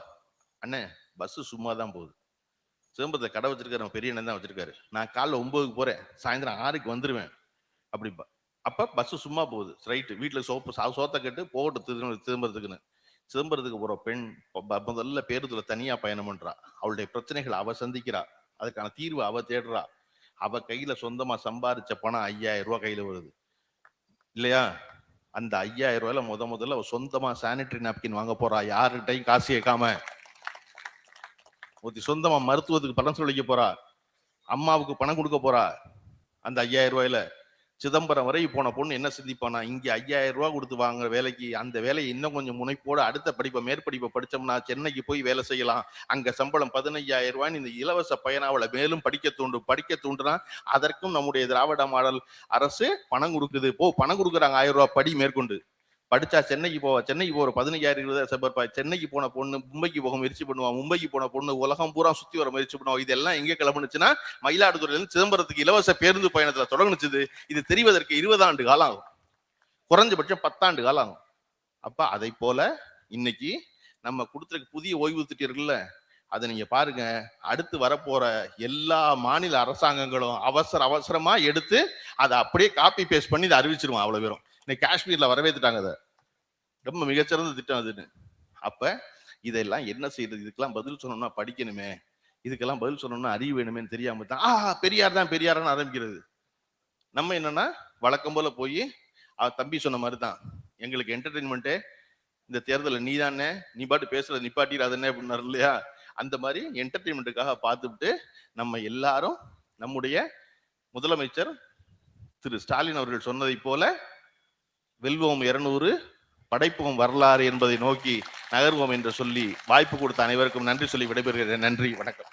S1: அண்ணே பஸ் சும்மா தான் போகுது, சேம்பரத்துல கடை வச்சிருக்காரு பெரிய அண்ணன் தான் வச்சிருக்காரு, நான் காலைல 9க்கு போறேன் சாயந்தரம் 6க்கு வந்துருவேன் அப்படிப்பா. அப்ப பஸ் சும்மா போகுது, ரைட்டு, வீட்டுல சோத்த கட்டு போகட்டும் சிதம்பரத்துக்குன்னு. சிதம்பரத்துக்கு போற பெண் முதல்ல பேருந்துல தனியா பயணம் பண்றா, அவளுடைய பிரச்சனைகள் அவ சந்திக்கிறா, அதுக்கான தீர்வு அவ தேடுறா. அவ கையில சொந்தமா சம்பாதிச்ச பணம் 5000 ரூபாய் கையில வருது இல்லையா, அந்த 5000 ரூபாயில முதல்ல அவ சொந்தமா சானிட்டரி நாப்கின் வாங்க போறா, யாருக்கிட்டையும் காசு கேட்காம. ஒருத்தி சொந்தமா மருத்துவத்துக்கு பணம் சொல்லிக்க போறா, அம்மாவுக்கு பணம் கொடுக்க போறா. அந்த 5000 ரூபாயில சிதம்பரம் வரை போன பொண்ணு என்ன சிந்திப்பானா, இங்க 5000 ரூபாய் கொடுத்து வாங்குற வேலைக்கு அந்த வேலையை இன்னும் கொஞ்சம் முனைப்போட அடுத்த படிப்பை மேற்படிப்பை படிச்சோம்னா சென்னைக்கு போய் வேலை செய்யலாம், அங்க சம்பளம் 15000 ரூபாய், இந்த இலவச பயனாவளை மேலும் படிக்க தூண்டுனா அதற்கும் நம்முடைய திராவிட மாடல் அரசு பணம் கொடுக்குது, பணம் கொடுக்குறாங்க 1000 ரூபாய் படி மேற்கொண்டு படிச்சா சென்னைக்கு போவா, சென்னைக்கு போற 15000 சென்னைக்கு போன பொண்ணு மும்பைக்கு போக முயற்சி பண்ணுவான், மும்பைக்கு போன பொண்ணு உலகம் பூரா சுத்தி வர முயற்சி பண்ணுவான். இதெல்லாம் எங்க கிளம்புனுச்சுன்னா மயிலாடுதுறையிலிருந்து சிதம்பரத்துக்கு இலவச பேருந்து பயணத்துல தொடங்குனுச்சு. இது தெரிவதற்கு 20 ஆண்டு காலம் ஆகும், குறைஞ்சபட்சம் 10 ஆண்டு காலம் ஆகும். அப்ப அதை போல இன்னைக்கு நம்ம கொடுத்துருக்க புதிய ஓய்வு திட்டம் இருக்குல்ல, அதை நீங்க பாருங்க, அடுத்து வரப்போற எல்லா மாநில அரசாங்கங்களும் அவசரமா எடுத்து அதை அப்படியே காப்பி பேஸ்ட் பண்ணி இதை அறிவிச்சிருவான். அவ்வளவு பேரும் இன்னைக்கு காஷ்மீர்ல வரவேற்றுட்டாங்க, அதை ரொம்ப மிகச்சிறந்த திட்டம் அதுன்னு. அப்ப இதெல்லாம் என்ன செய்யறது, இதுக்கெல்லாம் பதில் சொல்லணும்னா படிக்கணுமே, இதுக்கெல்லாம் பதில் சொல்லணும்னா அறிவு வேணுமே தெரியாம தான் பெரியார் தான் பெரியார்னு ஆரம்பிக்கிறது. நம்ம என்னன்னா வழக்கம் போல போய் தம்பி சொன்ன மாதிரி தான், எங்களுக்கு என்டர்டைன்மெண்ட்டே இந்த தேர்தலில் நீ தானே, நீ பாட்டு பேசுறது நிப்பாட்டிடாதுன்னு அப்படின்னாரு இல்லையா, அந்த மாதிரி என்டர்டைன்மெண்ட்டுக்காக பார்த்துவிட்டு நம்ம எல்லாரும் நம்முடைய முதலமைச்சர் திரு ஸ்டாலின் அவர்கள் சொன்னதை போல வெல்வோம் 200 படைப்போம் வரலாறு என்பதை நோக்கி நகர்வோம் என்று சொல்லி வாய்ப்பு கொடுத்த அனைவருக்கும் நன்றி சொல்லி விடைபெறுகிறேன். நன்றி, வணக்கம்.